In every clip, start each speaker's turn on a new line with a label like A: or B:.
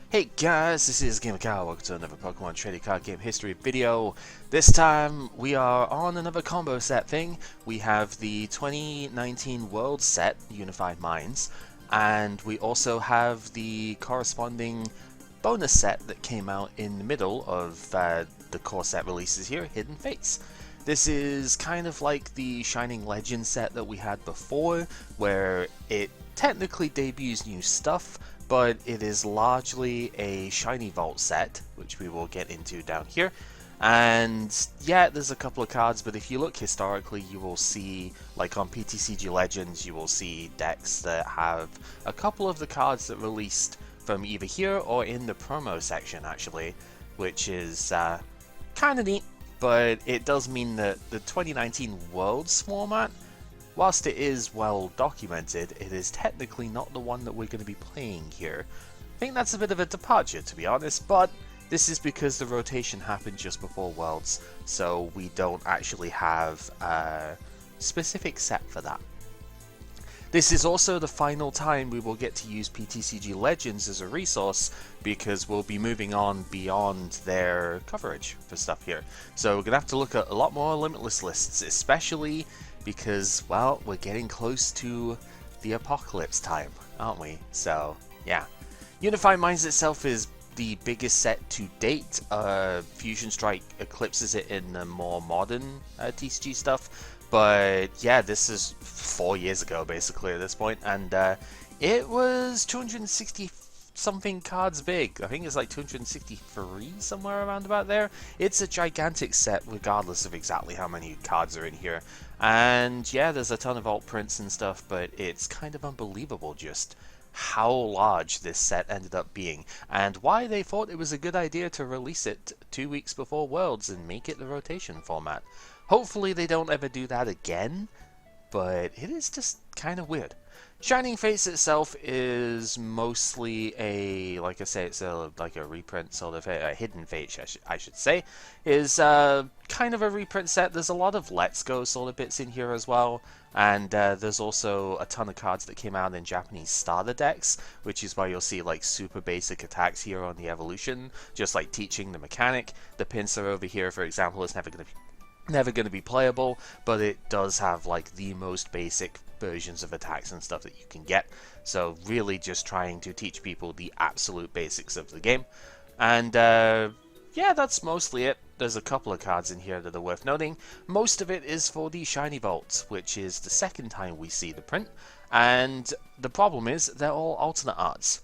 A: Hey guys, this is Gamer Cow. Welcome to another Pokemon Trading Card Game History video. This time we are on another combo set thing. We have the 2019 World set, Unified Minds, and we also have the corresponding bonus set that came out in the middle of the core set releases here, Hidden Fates. This is kind of like the Shining Legend set that we had before, where it technically debuts new stuff, but it is largely a Shiny Vault set, which we will get into down here. And yeah, there's a couple of cards, but if you look historically, you will see, like on PTCG Legends, you will see decks that have a couple of the cards that released from either here or in the promo section, actually, which is kind of neat, but it does mean that the 2019 Worlds format, whilst it is well documented, it is technically not the one that we're going to be playing here. I think that's a bit of a departure, to be honest, but this is because the rotation happened just before Worlds, so we don't actually have a specific set for that. This is also the final time we will get to use PTCG Legends as a resource, because we'll be moving on beyond their coverage for stuff here. So we're going to have to look at a lot more Limitless lists, especially because, well, we're getting close to the apocalypse time, aren't we? So, yeah. Unified Minds itself is the biggest set to date. Fusion Strike eclipses it in the more modern TCG stuff. But yeah, this is 4 years ago, basically, at this point, and it was 260 something cards big. I think it's like 263, somewhere around about there. It's a gigantic set, regardless of exactly how many cards are in here. And yeah, there's a ton of alt prints and stuff, but it's kind of unbelievable just how large this set ended up being, and why they thought it was a good idea to release it 2 weeks before Worlds and make it the rotation format. Hopefully they don't ever do that again, but it is just kind of weird. Shining Fates itself is mostly a, like I say, it's like a reprint sort of, a Hidden Fates I should say, is kind of a reprint set. There's a lot of Let's Go sort of bits in here as well, and there's also a ton of cards that came out in Japanese starter decks, which is why you'll see like super basic attacks here on the evolution, just like teaching the mechanic. The pincer over here, for example, is never going to be playable, but it does have like the most basic versions of attacks and stuff that you can get. So really just trying to teach people the absolute basics of the game. And yeah, that's mostly it. There's a couple of cards in here that are worth noting. Most of it is for the Shiny Vault, which is the second time we see the print. And the problem is they're all alternate arts.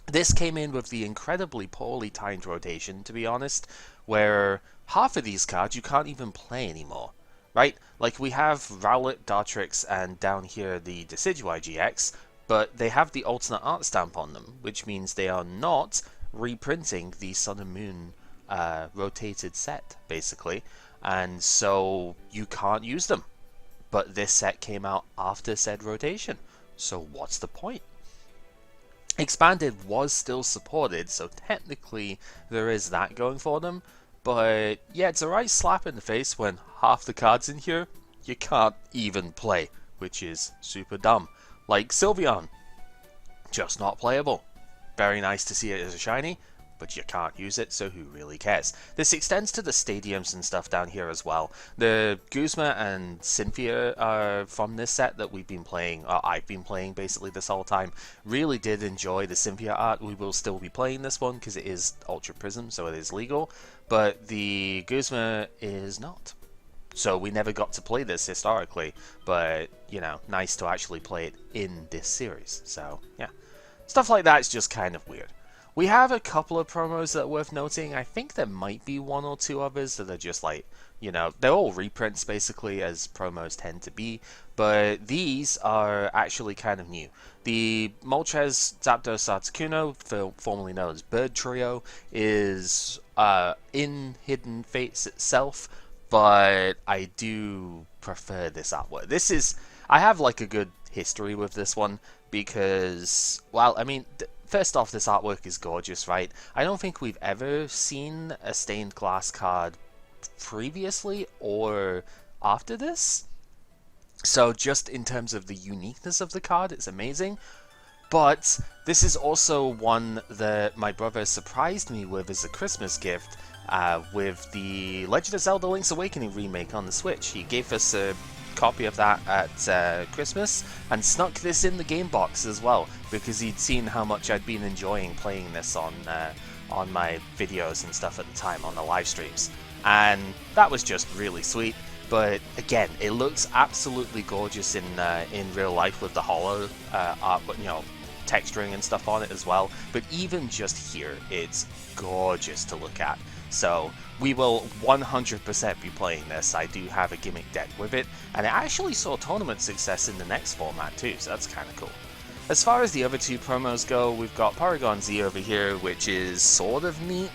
A: This came in with the incredibly poorly timed rotation, to be honest, where half of these cards you can't even play anymore, right? Like we have Rowlet, Dartrix, and down here the Decidueye GX, but they have the alternate art stamp on them, which means they are not reprinting the Sun and Moon rotated set, basically, and so you can't use them. But this set came out after said rotation, so what's the point? Expanded was still supported, so technically there is that going for them. But yeah, it's a right slap in the face when half the cards in here you can't even play, which is super dumb. Like Sylveon, just not playable. Very nice to see it as a shiny, but you can't use it, so who really cares? This extends to the stadiums and stuff down here as well. The Guzma and Cynthia are from this set that we've been playing, or I've been playing basically this whole time. Really did enjoy the Cynthia art. We will still be playing this one because it is Ultra Prism, so it is legal, but the Guzma is not. So we never got to play this historically, but, you know, nice to actually play it in this series. So, yeah. Stuff like that is just kind of weird. We have a couple of promos that are worth noting. I think there might be one or two others that are just like, you know, they're all reprints basically, as promos tend to be, but these are actually kind of new. The Moltres Zapdos Articuno, formerly known as Bird Trio, is in Hidden Fates itself, but I do prefer this artwork. This is, I have like a good history with this one because, well, I mean, first off, this artwork is gorgeous, right? I don't think we've ever seen a stained glass card previously or after this. So just in terms of the uniqueness of the card, it's amazing. But this is also one that my brother surprised me with as a Christmas gift with the Legend of Zelda Link's Awakening remake on the Switch. He gave us a copy of that at Christmas and snuck this in the game box as well because he'd seen how much I'd been enjoying playing this on my videos and stuff at the time on the live streams, and that was just really sweet. But again, it looks absolutely gorgeous in real life with the hollow art, but texturing and stuff on it as well. But even just here, it's gorgeous to look at. So we will 100% be playing this. I do have a gimmick deck with it, and it actually saw tournament success in the next format too, so that's kind of cool. As far as the other two promos go, we've got Porygon Z over here, which is sort of neat.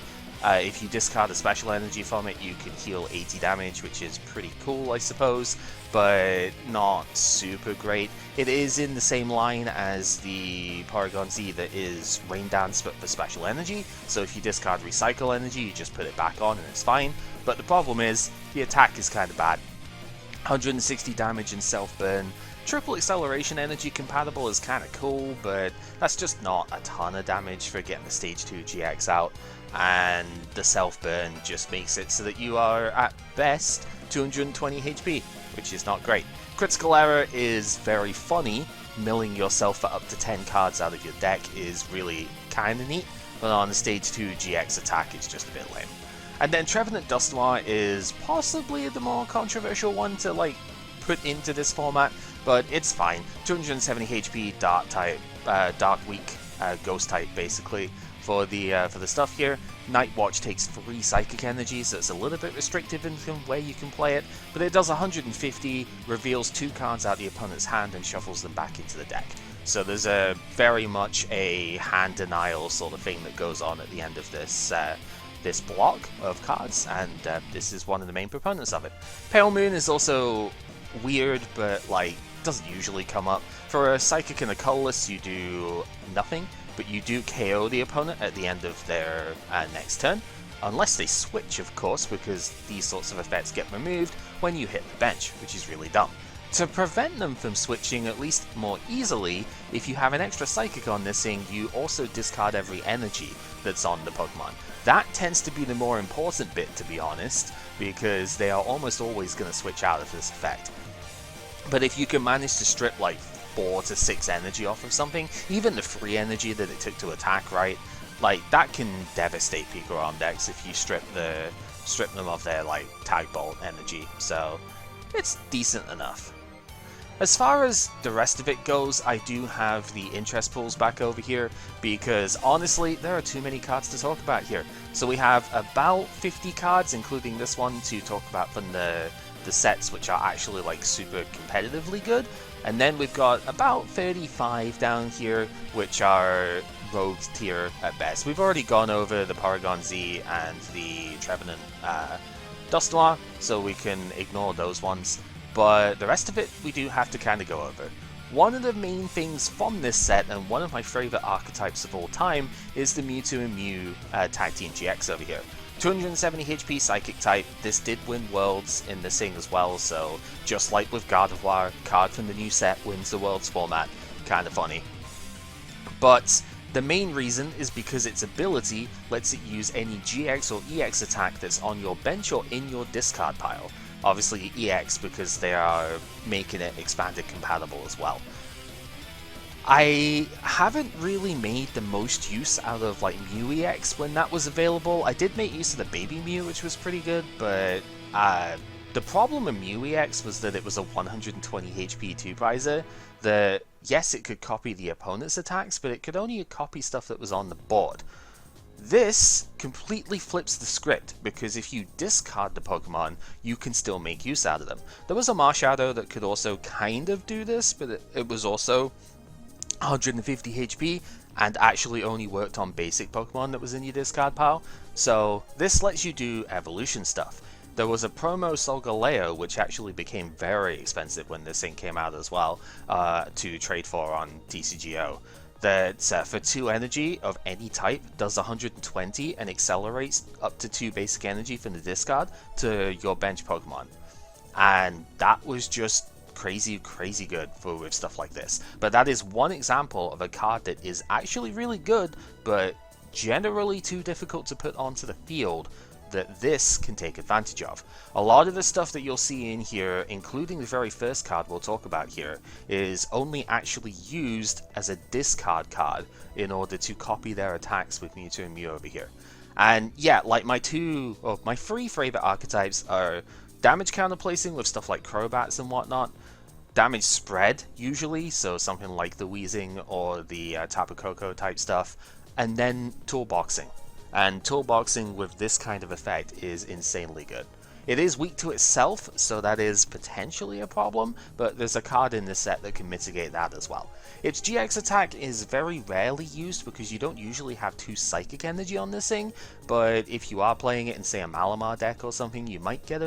A: If you discard a special energy from it, you can heal 80 damage, which is pretty cool, I suppose, but not super great. It is in the same line as the Porygon Z that is Rain Dance, but for special energy, so if you discard Recycle Energy, you just put it back on and it's fine. But the problem is, the attack is kind of bad. 160 damage and self-burn. Triple Acceleration Energy compatible is kind of cool, but that's just not a ton of damage for getting the Stage 2 GX out, and the self-burn just makes it so that you are, at best, 220 HP, which is not great. Critical Error is very funny. Milling yourself for up to 10 cards out of your deck is really kind of neat, but on the Stage 2 GX attack it's just a bit lame. And then Trevenant Dustoir is possibly the more controversial one to put into this format, but it's fine. 270 HP, Dark type, Dark Weak, Ghost type basically for the stuff here. Night Watch takes 3 Psychic Energy, so it's a little bit restrictive in where you can play it, but it does 150, reveals 2 cards out of the opponent's hand and shuffles them back into the deck. So there's a very much a hand denial sort of thing that goes on at the end of this this block of cards, and this is one of the main proponents of it. Pale Moon is also weird, but doesn't usually come up. For a Psychic and a Colorless, you do nothing, but you do KO the opponent at the end of their next turn, unless they switch, of course, because these sorts of effects get removed when you hit the bench, which is really dumb. To prevent them from switching at least more easily, if you have an extra Psychic on this thing, you also discard every energy that's on the Pokemon. That tends to be the more important bit, to be honest, because they are almost always going to switch out of this effect. But if you can manage to strip 4 to 6 energy off of something, even the free energy that it took to attack, right? That can devastate Pico Arm decks if you strip them of their Tag Bolt energy, so it's decent enough. As far as the rest of it goes, I do have the interest pools back over here, because honestly, there are too many cards to talk about here. So we have about 50 cards, including this one, to talk about from the sets, which are actually super competitively good. And then we've got about 35 down here, which are rogue tier at best. We've already gone over the Porygon Z and the Trevenant Dustoir, so we can ignore those ones. But the rest of it, we do have to kind of go over. One of the main things from this set, and one of my favorite archetypes of all time, is the Mewtwo and Mew Tag Team GX over here. 270 HP Psychic type. This did win Worlds in this thing as well, so just like with Gardevoir, card from the new set wins the Worlds format. Kinda funny. But the main reason is because its ability lets it use any GX or EX attack that's on your bench or in your discard pile. Obviously EX because they are making it expanded compatible as well. I haven't really made the most use out of Mew EX when that was available. I did make use of the Baby Mew, which was pretty good, but the problem with Mew EX was that it was a 120 HP 2-prizer that, yes, it could copy the opponent's attacks, but it could only copy stuff that was on the board. This completely flips the script, because if you discard the Pokemon, you can still make use out of them. There was a Marshadow that could also kind of do this, but it was also 150 HP and actually only worked on basic Pokemon that was in your discard pile. So this lets you do evolution stuff. There was a promo Solgaleo, which actually became very expensive when this thing came out as well, to trade for on TCGO. That for 2 energy of any type does 120 and accelerates up to 2 basic energy from the discard to your bench Pokemon. And that was just crazy good for with stuff like this. But that is one example of a card that is actually really good, but generally too difficult to put onto the field, that this can take advantage of. A lot of the stuff that you'll see in here, including the very first card we'll talk about here, is only actually used as a discard card in order to copy their attacks with Mewtwo and Mew over here. And yeah, like my three favorite archetypes are damage counterplacing with stuff like Crobats and whatnot, damage spread usually, so something like the Weezing or the Tapu Koko type stuff, and then toolboxing. And toolboxing with this kind of effect is insanely good. It is weak to itself, so that is potentially a problem, but there's a card in this set that can mitigate that as well. Its GX attack is very rarely used because you don't usually have 2 Psychic Energy on this thing, but if you are playing it in, say, a Malamar deck or something, you might get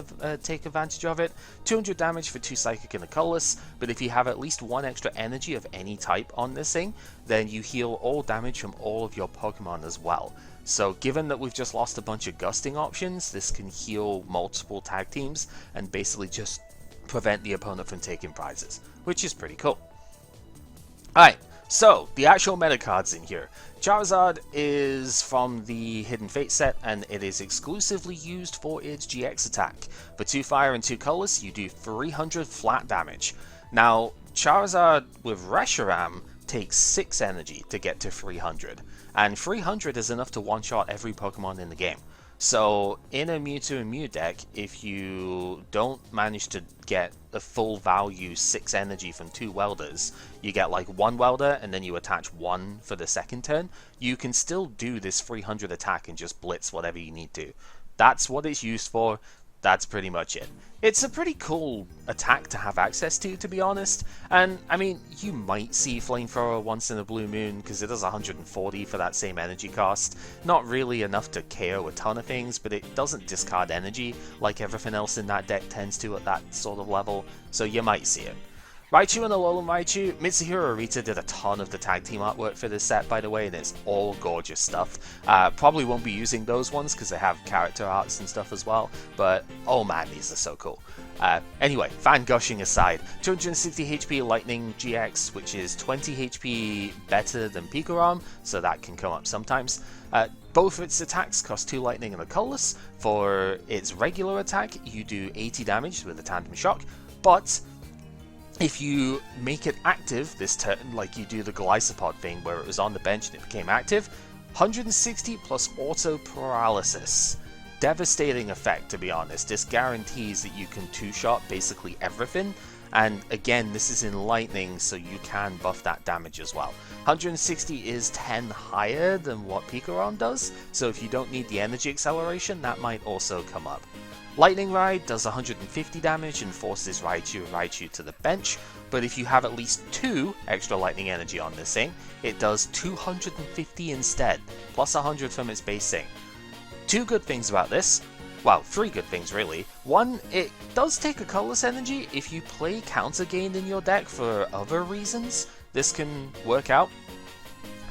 A: take advantage of it. 200 damage for 2 Psychic and a Colorless, but if you have at least 1 extra energy of any type on this thing, then you heal all damage from all of your Pokemon as well. So given that we've just lost a bunch of gusting options, this can heal multiple tag teams and basically just prevent the opponent from taking prizes, which is pretty cool. Alright, so the actual meta cards in here. Charizard is from the Hidden Fate set, and it is exclusively used for its GX attack. For 2 fire and 2 colorless, you do 300 flat damage. Now, Charizard with Reshiram takes 6 energy to get to 300, and 300 is enough to one-shot every Pokemon in the game. So in a Mewtwo and Mew deck, if you don't manage to get a full value 6 energy from 2 welders, you get like 1 welder and then you attach 1 for the second turn, you can still do this 300 attack and just blitz whatever you need to. That's what it's used for. That's pretty much it. It's a pretty cool attack to have access to be honest. And, I mean, you might see Flamethrower once in a blue moon, because it does 140 for that same energy cost. Not really enough to KO a ton of things, but it doesn't discard energy like everything else in that deck tends to at that sort of level, so you might see it. Raichu and Alolan Raichu, Mitsuhiro Arita did a ton of the tag team artwork for this set, by the way, and it's all gorgeous stuff. Probably won't be using those ones because they have character arts and stuff as well, but oh man, these are so cool. Anyway, fan gushing aside, 260 HP Lightning GX, which is 20 HP better than Pikarom, so that can come up sometimes. Both its attacks cost 2 Lightning and a Colorless. For its regular attack, you do 80 damage with a Tandem Shock, but if you make it active this turn, like you do the Golisopod thing where it was on the bench and it became active, 160 plus Auto Paralysis. Devastating effect, to be honest. This guarantees that you can 2-shot basically everything, and again, this is in Lightning, so you can buff that damage as well. 160 is 10 higher than what Pikarom does, so if you don't need the energy acceleration, that might also come up. Lightning Ride does 150 damage and forces Raichu and Raichu to the bench, but if you have at least 2 extra lightning energy on this thing, it does 250 instead, plus 100 from its base thing. 2 good things about this, well, 3 good things really. 1, it does take a colorless energy. If you play Counter Gain in your deck for other reasons, this can work out.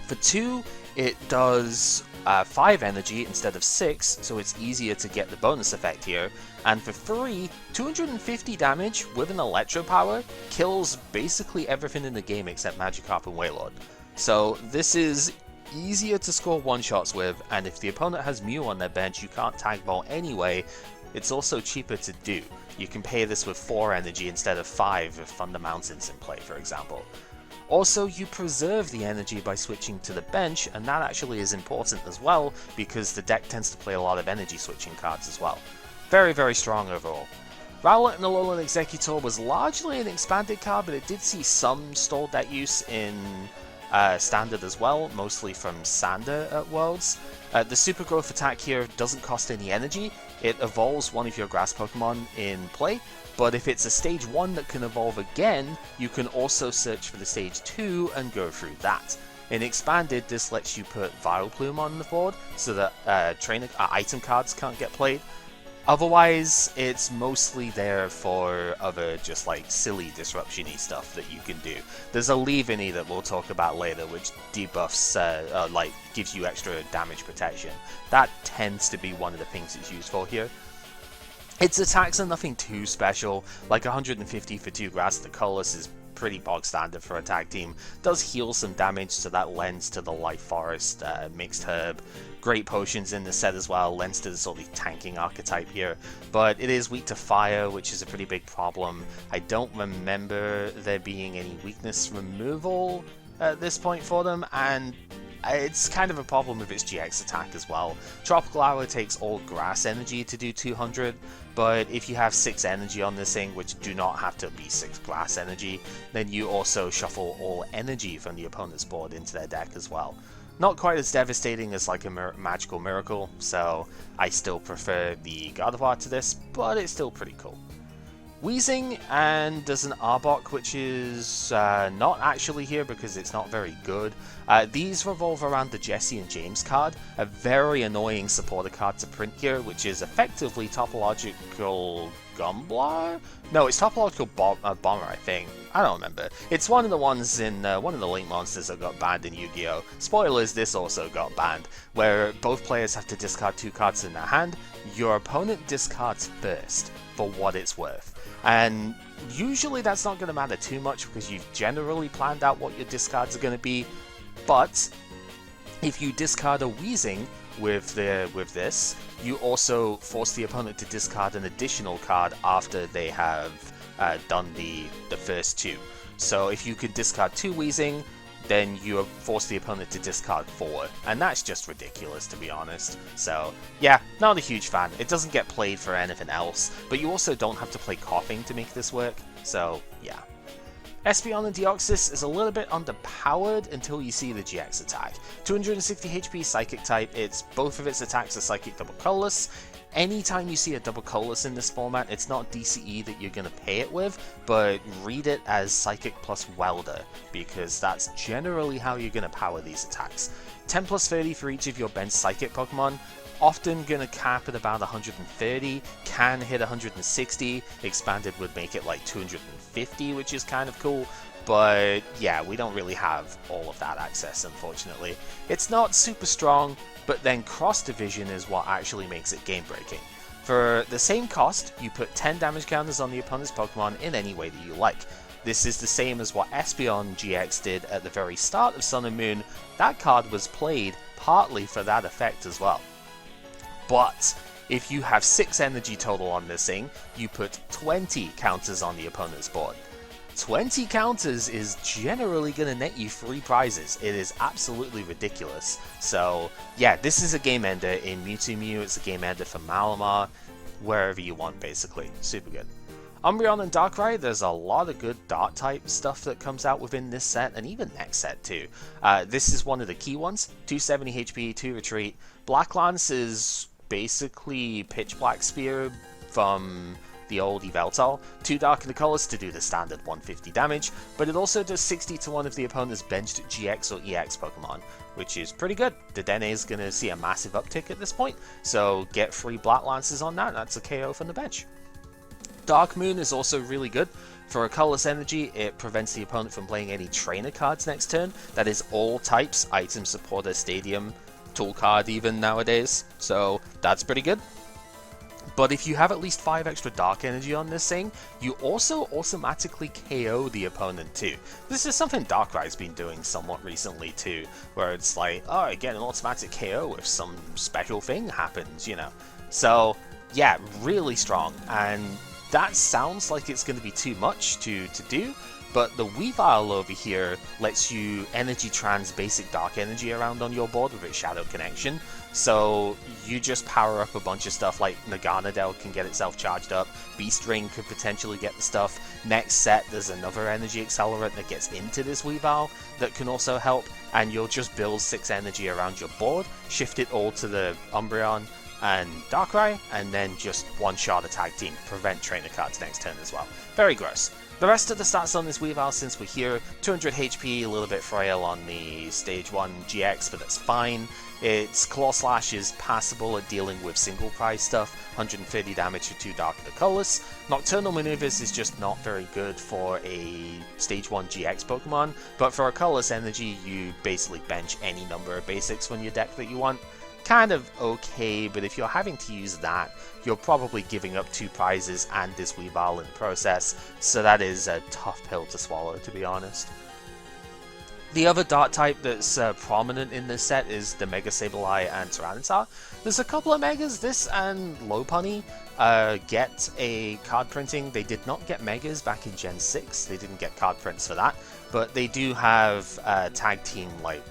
A: For 2, it does 5 energy instead of 6, so it's easier to get the bonus effect here. And for 3, 250 damage with an Electro Power kills basically everything in the game except Magikarp and Wailord. So this is easier to score one-shots with, and if the opponent has Mew on their bench you can't Tag Ball anyway, it's also cheaper to do. You can pay this with 4 energy instead of 5 if Thunder Mountain's in play, for example. Also, you preserve the energy by switching to the bench, and that actually is important as well, because the deck tends to play a lot of energy switching cards as well. Very, very strong overall. Rowlet and Alolan Executor was largely an expanded card, but it did see some stalled deck use in Standard as well, mostly from Sander at Worlds. The Super Growth attack here doesn't cost any energy. It evolves one of your grass Pokemon in play, but if it's a stage 1 that can evolve again, you can also search for the stage 2 and go through that. In Expanded, this lets you put Vileplume on the board so that item cards can't get played. Otherwise, it's mostly there for other just like silly disruption-y stuff that you can do. There's a Leaveney that we'll talk about later, which debuffs, like gives you extra damage protection. That tends to be one of the things it's used for here. Its attacks are nothing too special, like 150 for 2 grass. The colorless is pretty bog standard for a tag team. Does heal some damage, so that lends to the Life Forest mixed herb. Great potions in the set as well, lends to the sort of tanking archetype here, but it is weak to fire, which is a pretty big problem. I don't remember there being any weakness removal at this point for them, and it's kind of a problem with its GX attack as well. Tropical Hour takes all grass energy to do 200, but if you have 6 energy on this thing, which do not have to be 6 grass energy, then you also shuffle all energy from the opponent's board into their deck as well. Not quite as devastating as like a magical miracle, so I still prefer the Gardevoir to this, but it's still pretty cool. Wheezing, and there's an Arbok, which is not actually here because it's not very good. These revolve around the Jesse and James card, a very annoying supporter card to print here, which is effectively Topological Gumblar? No, it's Topological Bomber, I think. I don't remember. It's one of the ones in one of the Link monsters that got banned in Yu-Gi-Oh! Spoilers, this also got banned, where both players have to discard 2 cards in their hand. Your opponent discards first, for what it's worth. And usually that's not going to matter too much because you've generally planned out what your discards are going to be, but if you discard a Wheezing with this, you also force the opponent to discard an additional card after they have done the first 2. So if you could discard 2 Wheezing, then you force the opponent to discard 4, and that's just ridiculous, to be honest. So yeah, not a huge fan. It doesn't get played for anything else, but you also don't have to play Coughing to make this work, so yeah. Espeon and Deoxys is a little bit underpowered until you see the GX attack. 260 HP Psychic type, both of its attacks are Psychic double colorless. Anytime you see a double colorless in this format, it's not DCE that you're going to pay it with, but read it as Psychic plus Welder, because that's generally how you're going to power these attacks. 10 plus 30 for each of your bench Psychic Pokemon, often going to cap at about 130, can hit 160, expanded would make it like 250, which is kind of cool. But yeah, we don't really have all of that access, unfortunately. It's not super strong, but then cross division is what actually makes it game breaking. For the same cost, you put 10 damage counters on the opponent's Pokemon in any way that you like. This is the same as what Espeon GX did at the very start of Sun and Moon. That card was played partly for that effect as well. But if you have 6 energy total on this thing, you put 20 counters on the opponent's board. 20 counters is generally going to net you 3 prizes. It is absolutely ridiculous. So yeah, this is a game ender in Mewtwo Mew. It's a game ender for Malamar, wherever you want, basically. Super good. Umbreon and Darkrai, there's a lot of good Dark type stuff that comes out within this set, and even next set too. This is one of the key ones. 270 HP, 2 retreat. Black Lance is basically Pitch Black Spear from the old Yveltal, 2 Dark in the colors to do the standard 150 damage, but it also does 60 to one of the opponent's benched GX or EX Pokemon, which is pretty good. Dedenne is going to see a massive uptick at this point, so get 3 Black Lances on that, that's a KO from the bench. Dark Moon is also really good. For a colorless energy, it prevents the opponent from playing any trainer cards next turn. That is all types, item, supporter, stadium, tool card even nowadays, so that's pretty good. But if you have at least 5 extra Dark Energy on this thing, you also automatically KO the opponent too. This is something Darkrai's been doing somewhat recently too, where it's like, oh, I get an automatic KO if some special thing happens, you know. So yeah, really strong, and that sounds like it's going to be too much to do, but the Weavile over here lets you Energy Trans basic Dark Energy around on your board with its Shadow Connection, so you just power up a bunch of stuff like Naganadel can get itself charged up, Beast Ring could potentially get the stuff, next set there's another Energy Accelerant that gets into this Weavile that can also help, and you'll just build 6 energy around your board, shift it all to the Umbreon and Darkrai, and then just one-shot a tag team, prevent trainer cards next turn as well. Very gross. The rest of the stats on this Weavile, since we're here, 200 HP, a little bit frail on the Stage 1 GX, but that's fine. Its Claw Slash is passable at dealing with single prize stuff, 130 damage for 2 Dark of the Colors. Nocturnal Maneuvers is just not very good for a Stage 1 GX Pokemon, but for a Colorless Energy, you basically bench any number of basics from your deck that you want. kind of okay, but if you're having to use that, you're probably giving up 2 prizes and this Weavile in the process, so that is a tough pill to swallow, to be honest. The other Dark type that's prominent in this set is the Mega Sableye and Tyranitar. There's a couple of Megas. This and Lopunny get a card printing. They did not get Megas back in Gen 6. They didn't get card prints for that, but they do have tag team like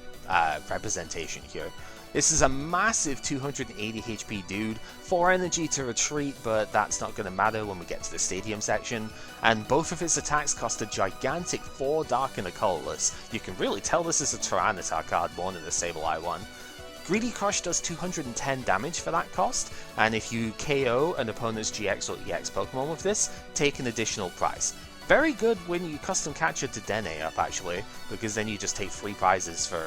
A: representation here. This is a massive 280 HP dude, 4 energy to retreat, but that's not going to matter when we get to the stadium section, and both of his attacks cost a gigantic 4 dark and a colorless. You can really tell this is a Tyranitar card more than the Sableye one. Greedy Crush does 210 damage for that cost, and if you KO an opponent's GX or EX Pokemon with this, take an additional prize. Very good when you custom catch a Dedenne up, actually, because then you just take 3 prizes for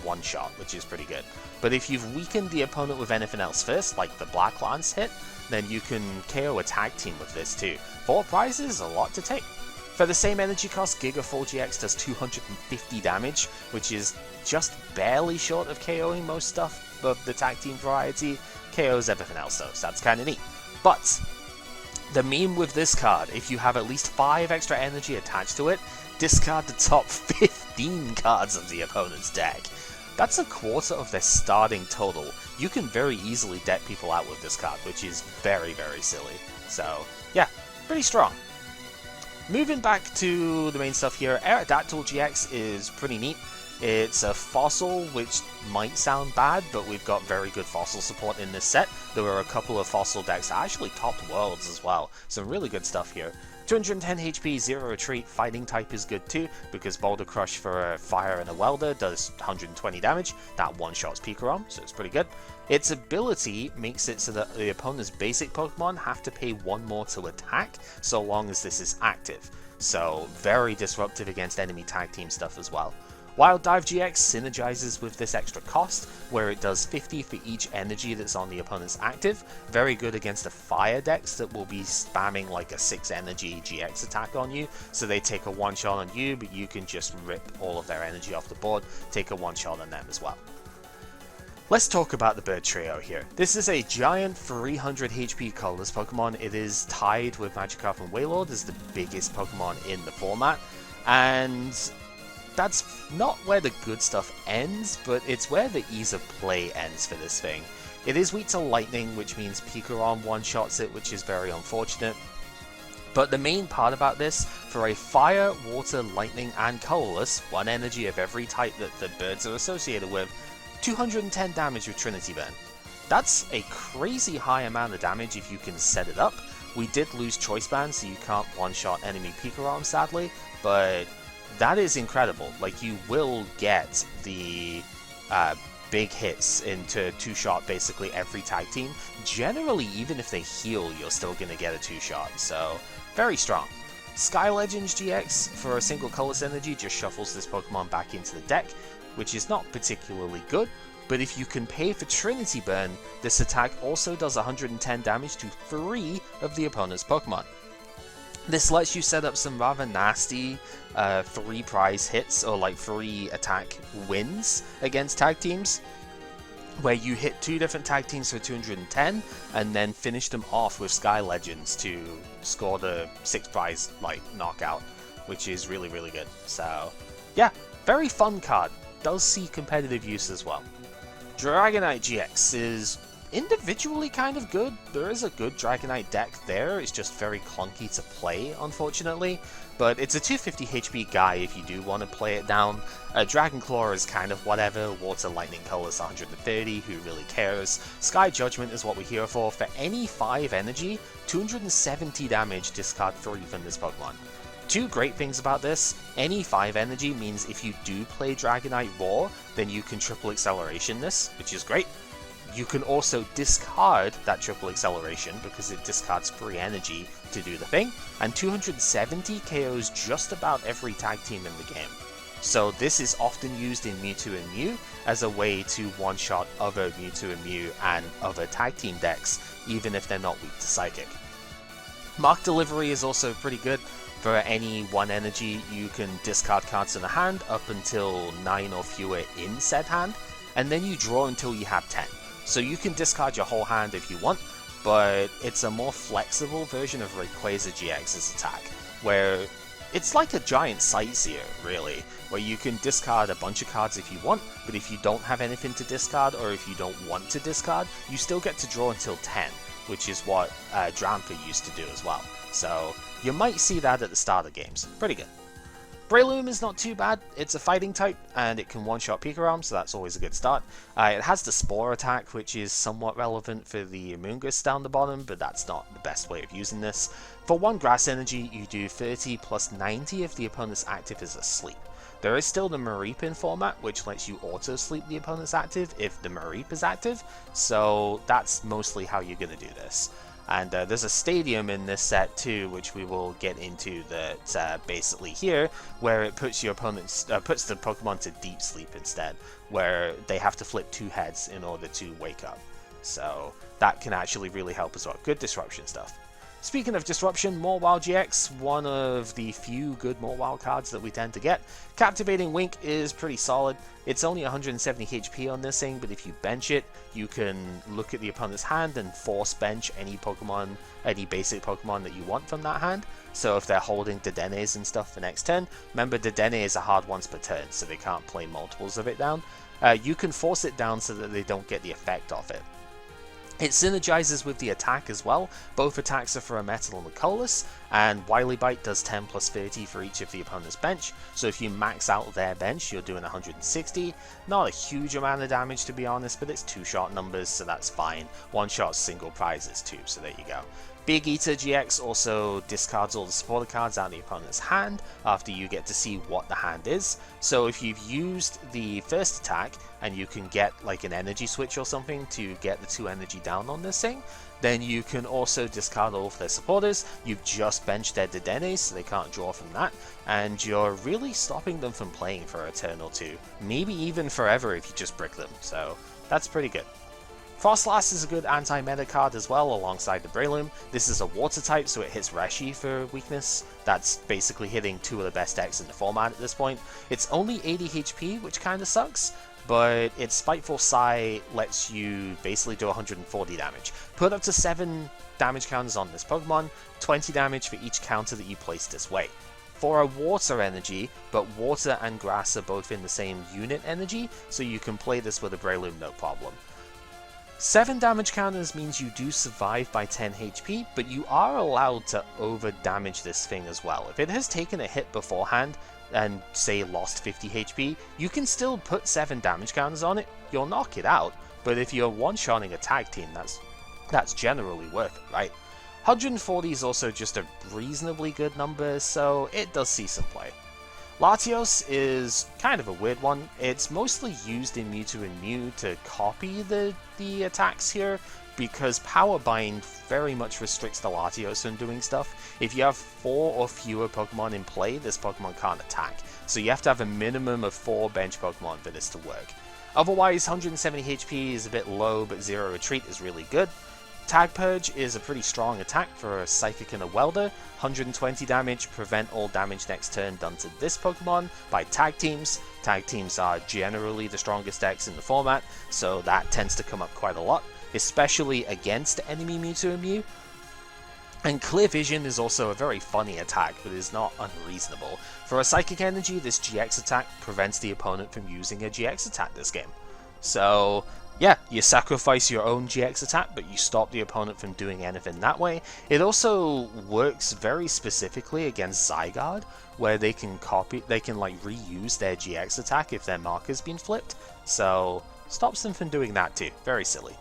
A: one shot, which is pretty good. But if you've weakened the opponent with anything else first, like the Black Lance hit, then you can KO a tag team with this too. 4 prizes, a lot to take. For the same energy cost, Giga Full GX does 250 damage, which is just barely short of KOing most stuff of the tag team variety. KOs everything else though, so that's kind of neat. But the meme with this card, if you have at least 5 extra energy attached to it, discard the top 15 cards of the opponent's deck. That's a quarter of their starting total. You can very easily deck people out with this card, which is very, very silly. So, yeah, pretty strong. Moving back to the main stuff here, Aerodactyl GX is pretty neat. It's a fossil, which might sound bad, but we've got very good fossil support in this set. There were a couple of fossil decks that actually topped Worlds as well. Some really good stuff here. 210 HP, 0 retreat, fighting type is good too, because Boulder Crush for a fire and a welder does 120 damage. That one-shots Pikarom, so it's pretty good. Its ability makes it so that the opponent's basic Pokemon have to pay 1 more to attack, so long as this is active. So very disruptive against enemy tag team stuff as well. Wild Dive GX synergizes with this extra cost, where it does 50 for each energy that's on the opponent's active. Very good against the fire decks that will be spamming like a 6 energy GX attack on you, so they take a 1-shot on you, but you can just rip all of their energy off the board, take a 1-shot on them as well. Let's talk about the bird trio here. This is a giant 300 HP colorless Pokemon. It is tied with Magikarp and Wailord as the biggest Pokemon in the format, and that's not where the good stuff ends, but it's where the ease of play ends for this thing. It is weak to lightning, which means Pikarom one-shots it, which is very unfortunate. But the main part about this, for a fire, water, lightning, and colorless, 1 energy of every type that the birds are associated with, 210 damage with Trinity Burn. That's a crazy high amount of damage if you can set it up. We did lose Choice Band, so you can't one-shot enemy Pikarom, sadly, but that is incredible. Like, you will get the big hits into 2-shot basically every tag team. Generally, even if they heal, you're still going to get a 2-shot, so very strong. Sky Legends GX, for a single colorless energy, just shuffles this Pokemon back into the deck, which is not particularly good, but if you can pay for Trinity Burn, this attack also does 110 damage to 3 of the opponent's Pokemon. This lets you set up some rather nasty 3 prize hits, or like 3 attack wins against tag teams, where you hit 2 different tag teams for 210 and then finish them off with Sky Legends to score the 6 prize like knockout, which is really, really good. So yeah, very fun card. Does see competitive use as well. Dragonite GX is individually kind of good. There is a good Dragonite deck there, it's just very clunky to play, unfortunately, but it's a 250 HP guy if you do want to play it down. Dragon Claw is kind of whatever, Water, Lightning, Colorless 130, who really cares? Sky Judgment is what we're here for. For any 5 energy, 270 damage, discard 3 from this Pokemon. 2 great things about this: any 5 energy means if you do play Dragonite Raw, then you can triple acceleration this, which is great. You can also discard that triple acceleration because it discards free energy to do the thing, and 270 KOs just about every tag team in the game. So this is often used in Mewtwo and Mew as a way to one-shot other Mewtwo and Mew and other tag team decks, even if they're not weak to Psychic. Mark Delivery is also pretty good. For any 1 energy, you can discard cards in the hand up until 9 or fewer in said hand, and then you draw until you have 10. So you can discard your whole hand if you want, but it's a more flexible version of Rayquaza GX's attack, where it's like a giant sightseer, really, where you can discard a bunch of cards if you want, but if you don't have anything to discard, or if you don't want to discard, you still get to draw until 10, which is what Drampa used to do as well. So you might see that at the start of games. Pretty good. Breloom is not too bad. It's a fighting type, and it can one-shot Pikarom, so that's always a good start. It has the Spore attack, which is somewhat relevant for the Amoonguss down the bottom, but that's not the best way of using this. For 1 Grass Energy, you do 30 plus 90 if the opponent's active is asleep. There is still the Mareepin format, which lets you auto-sleep the opponent's active if the Mareep is active, so that's mostly how you're going to do this. And there's a stadium in this set too, which we will get into, that basically here, where it puts your opponent's puts the Pokemon to deep sleep instead, where they have to flip 2 heads in order to wake up. So that can actually really help as well. Good disruption stuff. Speaking of disruption, Mawile GX, one of the few good Mawile cards that we tend to get. Captivating Wink is pretty solid. It's only 170 HP on this thing, but if you bench it, you can look at the opponent's hand and force bench any Pokemon, any basic Pokemon that you want from that hand. So if they're holding Dedennes and stuff for next turn, remember Dedenne is a hard once per turn, so they can't play multiples of it down. You can force it down so that they don't get the effect of it. It synergizes with the attack as well. Both attacks are for a Metal and a Colress, and Wily Bite does 10 plus 30 for each of the opponent's bench, so if you max out their bench, you're doing 160. Not a huge amount of damage to be honest, but it's 2-shot numbers, so that's fine. 1-shot single prizes too, so there you go. Big Eater GX also discards all the supporter cards out of the opponent's hand after you get to see what the hand is. So if you've used the first attack and you can get like an energy switch or something to get the 2 energy down on this thing, then you can also discard all of their supporters. You've just benched their Dedennes, so they can't draw from that, and you're really stopping them from playing for a turn or 2, maybe even forever if you just brick them, so that's pretty good. Frostlass is a good anti-meta card as well, alongside the Breloom. This is a water type, so it hits Reshi for weakness. That's basically hitting 2 of the best decks in the format at this point. It's only 80 HP, which kinda sucks, but its Spiteful Sigh lets you basically do 140 damage. Put up to 7 damage counters on this Pokemon, 20 damage for each counter that you place this way. For a water energy, but water and grass are both in the same unit energy, so you can play this with a Breloom no problem. 7 damage counters means you do survive by 10 HP, but you are allowed to over damage this thing as well. If it has taken a hit beforehand and say lost 50 HP, you can still put 7 damage counters on it, you'll knock it out, but if you're one-shotting a tag team, that's generally worth it, right? 140 is also just a reasonably good number, so it does see some play. Latios is kind of a weird one. It's mostly used in Mewtwo and Mew to copy the attacks here, because Power Bind very much restricts the Latios from doing stuff. If you have 4 or fewer Pokemon in play, this Pokemon can't attack, so you have to have a minimum of 4 bench Pokemon for this to work. Otherwise, 170 HP is a bit low, but Zero Retreat is really good. Tag Purge is a pretty strong attack for a Psychic and a Welder. 120 damage, prevent all damage next turn done to this Pokemon by tag teams. Tag teams are generally the strongest decks in the format, so that tends to come up quite a lot, especially against enemy Mewtwo and Mew. And Clear Vision is also a very funny attack, but is not unreasonable. For a Psychic Energy, this GX attack prevents the opponent from using a GX attack this game. So yeah, you sacrifice your own GX attack, but you stop the opponent from doing anything that way. It also works very specifically against Zygarde, where they can like reuse their GX attack if their marker's been flipped. So stops them from doing that too. Very silly.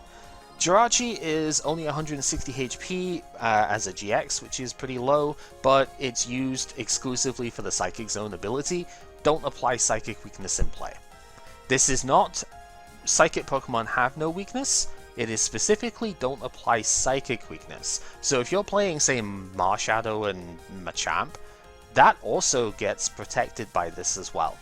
A: Jirachi is only 160 HP as a GX, which is pretty low, but it's used exclusively for the Psychic Zone ability. Don't apply Psychic Weakness in play. This is not Psychic Pokemon have no weakness, it is specifically don't apply Psychic Weakness. So if you're playing, say, Marshadow and Machamp, that also gets protected by this as well.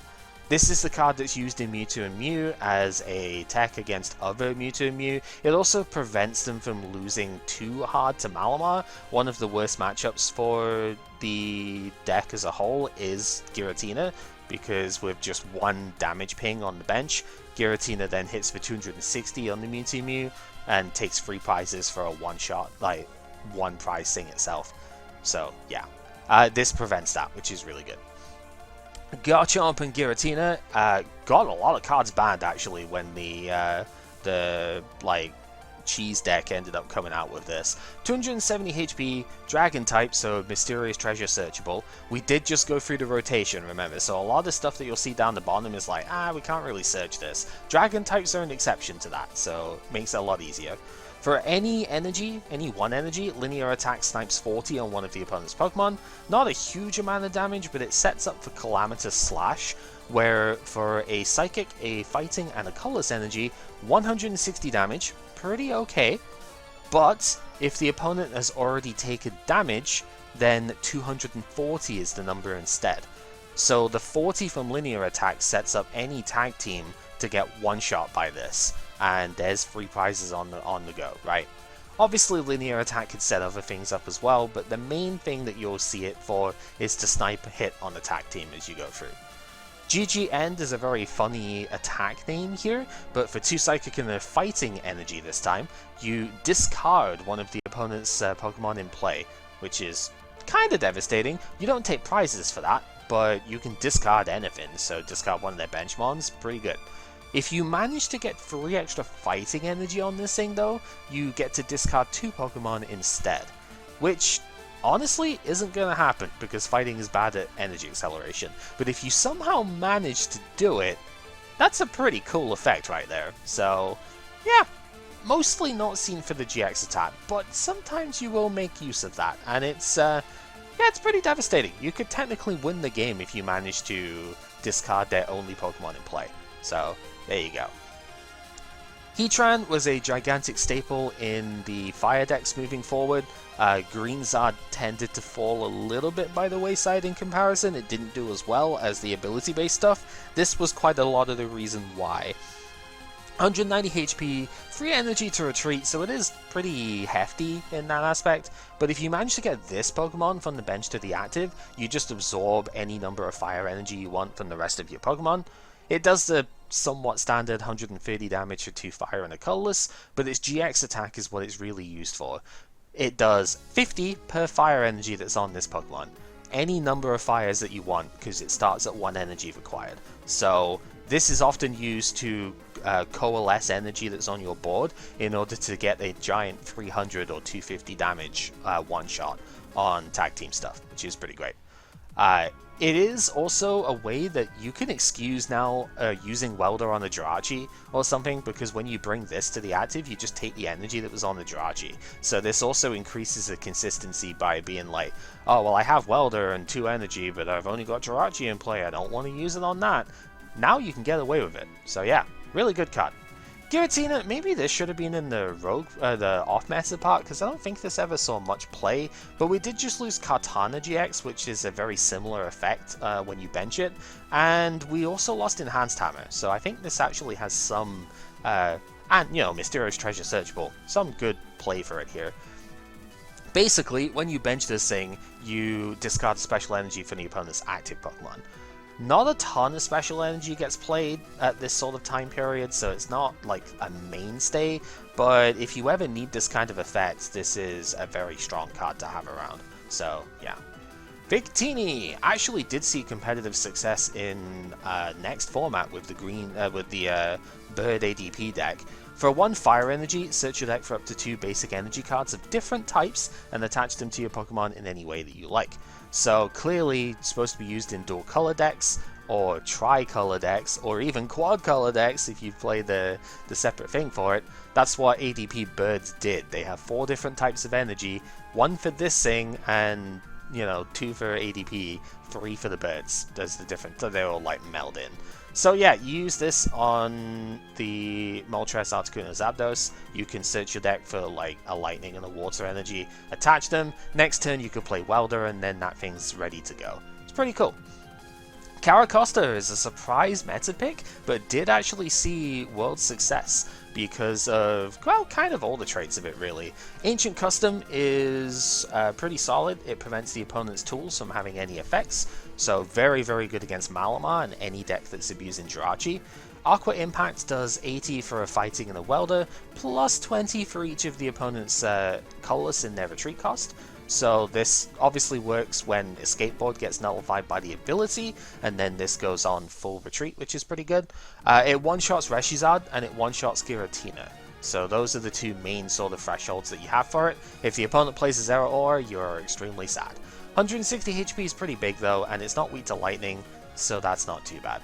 A: This is the card that's used in Mewtwo and Mew as a tech against other Mewtwo and Mew. It also prevents them from losing too hard to Malamar. One of the worst matchups for the deck as a whole is Giratina, because with just one damage ping on the bench, Giratina then hits for 260 on the Mewtwo Mew and takes 3 prizes for a one-shot, like one prize thing itself. So yeah, this prevents that, which is really good. Garchomp and Giratina got a lot of cards banned actually when the like cheese deck ended up coming out with this. 270 HP, Dragon type, so Mysterious Treasure searchable. We did just go through the rotation, remember, so a lot of the stuff that you'll see down the bottom is like, we can't really search this. Dragon types are an exception to that, so makes it a lot easier. For any energy, any one energy, linear attack snipes 40 on one of the opponent's Pokemon. Not a huge amount of damage, but it sets up for Calamitous Slash, where for a Psychic, a Fighting, and a Colorless energy, 160 damage, pretty okay, but if the opponent has already taken damage, then 240 is the number instead. So the 40 from linear attack sets up any tag team to get one shot by this, and there's 3 prizes on the go, right? Obviously linear attack could set other things up as well, but the main thing that you'll see it for is to snipe a hit on the tag team as you go through. GG End is a very funny attack name here, but for 2 Psychic and a Fighting energy this time, you discard one of the opponent's Pokemon in play, which is kind of devastating. You don't take prizes for that, but you can discard anything, so discard one of their bench mons, pretty good. If you manage to get 3 extra Fighting energy on this thing though, you get to discard 2 Pokemon instead, which honestly isn't going to happen because Fighting is bad at energy acceleration, but if you somehow manage to do it, that's a pretty cool effect right there. So yeah, mostly not seen for the GX attack, but sometimes you will make use of that, and it's it's pretty devastating. You could technically win the game if you manage to discard their only Pokemon in play. So there you go. Heatran was a gigantic staple in the fire decks moving forward. Greenzard tended to fall a little bit by the wayside in comparison. It didn't do as well as the ability-based stuff. This was quite a lot of the reason why. 190 HP, free energy to retreat, so it is pretty hefty in that aspect. But if you manage to get this Pokemon from the bench to the active, you just absorb any number of fire energy you want from the rest of your Pokemon. It does the somewhat standard 130 damage for 2 fire and a colorless, but its GX attack is what it's really used for. It does 50 per fire energy that's on this Pokemon. Any number of fires that you want, because it starts at 1 energy required. So this is often used to coalesce energy that's on your board in order to get a giant 300 or 250 damage one shot on tag team stuff, which is pretty great. It is also a way that you can excuse now using Welder on a Jirachi or something, because when you bring this to the active, you just take the energy that was on the Jirachi. So this also increases the consistency by being like, oh, well, I have Welder and 2 energy, but I've only got Jirachi in play, I don't want to use it on that. Now you can get away with it. So yeah, really good card. Giratina, maybe this should have been in the the off-meta part, because I don't think this ever saw much play, but we did just lose Kartana GX, which is a very similar effect when you bench it, and we also lost Enhanced Hammer, so I think this actually has some, and, you know, Mysterious Treasure searchable, some good play for it here. Basically, when you bench this thing, you discard special energy from the opponent's active Pokemon. Not a ton of special energy gets played at this sort of time period, so it's not like a mainstay, but if you ever need this kind of effect, this is a very strong card to have around. So yeah. Victini actually did see competitive success in next format with the Bird ADP deck. For 1 fire energy, search your deck for up to 2 basic energy cards of different types and attach them to your Pokemon in any way that you like. So clearly it's supposed to be used in dual color decks, or tri-color decks, or even quad color decks if you play the separate thing for it. That's what ADP Birds did. They have 4 different types of energy, 1 for this thing, and, you know, 2 for ADP, 3 for the birds. There's the difference, so they all like meld in. So yeah, use this on the Moltres, Articuno, Zapdos. You can search your deck for like a lightning and a water energy, attach them. Next turn you could play Welder, and then that thing's ready to go. It's pretty cool. Caracosta is a surprise meta pick, but did actually see world success because of, well, kind of all the traits of it really. Ancient Custom is pretty solid. It prevents the opponent's tools from having any effects. so very good against Malamar and any deck that's abusing Jirachi. Aqua Impact does 80 for a Fighting and a Welder, plus 20 for each of the opponent's colorless in their retreat cost. So this obviously works when Escape Board gets nullified by the ability, and then this goes on full retreat, which is pretty good. It one-shots Reshizard, and it one-shots Giratina. So those are the two main sort of thresholds that you have for it. If the opponent plays a Zeraora, you're extremely sad. 160 HP is pretty big though, and it's not weak to Lightning, so that's not too bad.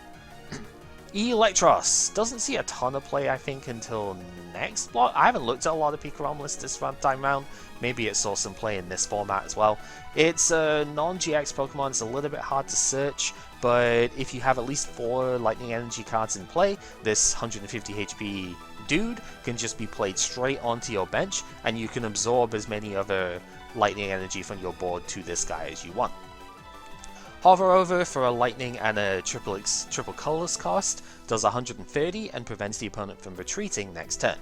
A: Electros doesn't see a ton of play, I think, until next block. I haven't looked at a lot of Pikarom lists this time round. Maybe it saw some play in this format as well. It's a non-GX Pokemon, it's a little bit hard to search, but if you have at least 4 Lightning Energy cards in play, this 150 HP dude can just be played straight onto your bench, and you can absorb as many other Lightning Energy from your board to this guy as you want. Hover Over for a Lightning and a triple colorless cost does 130 and prevents the opponent from retreating next turn.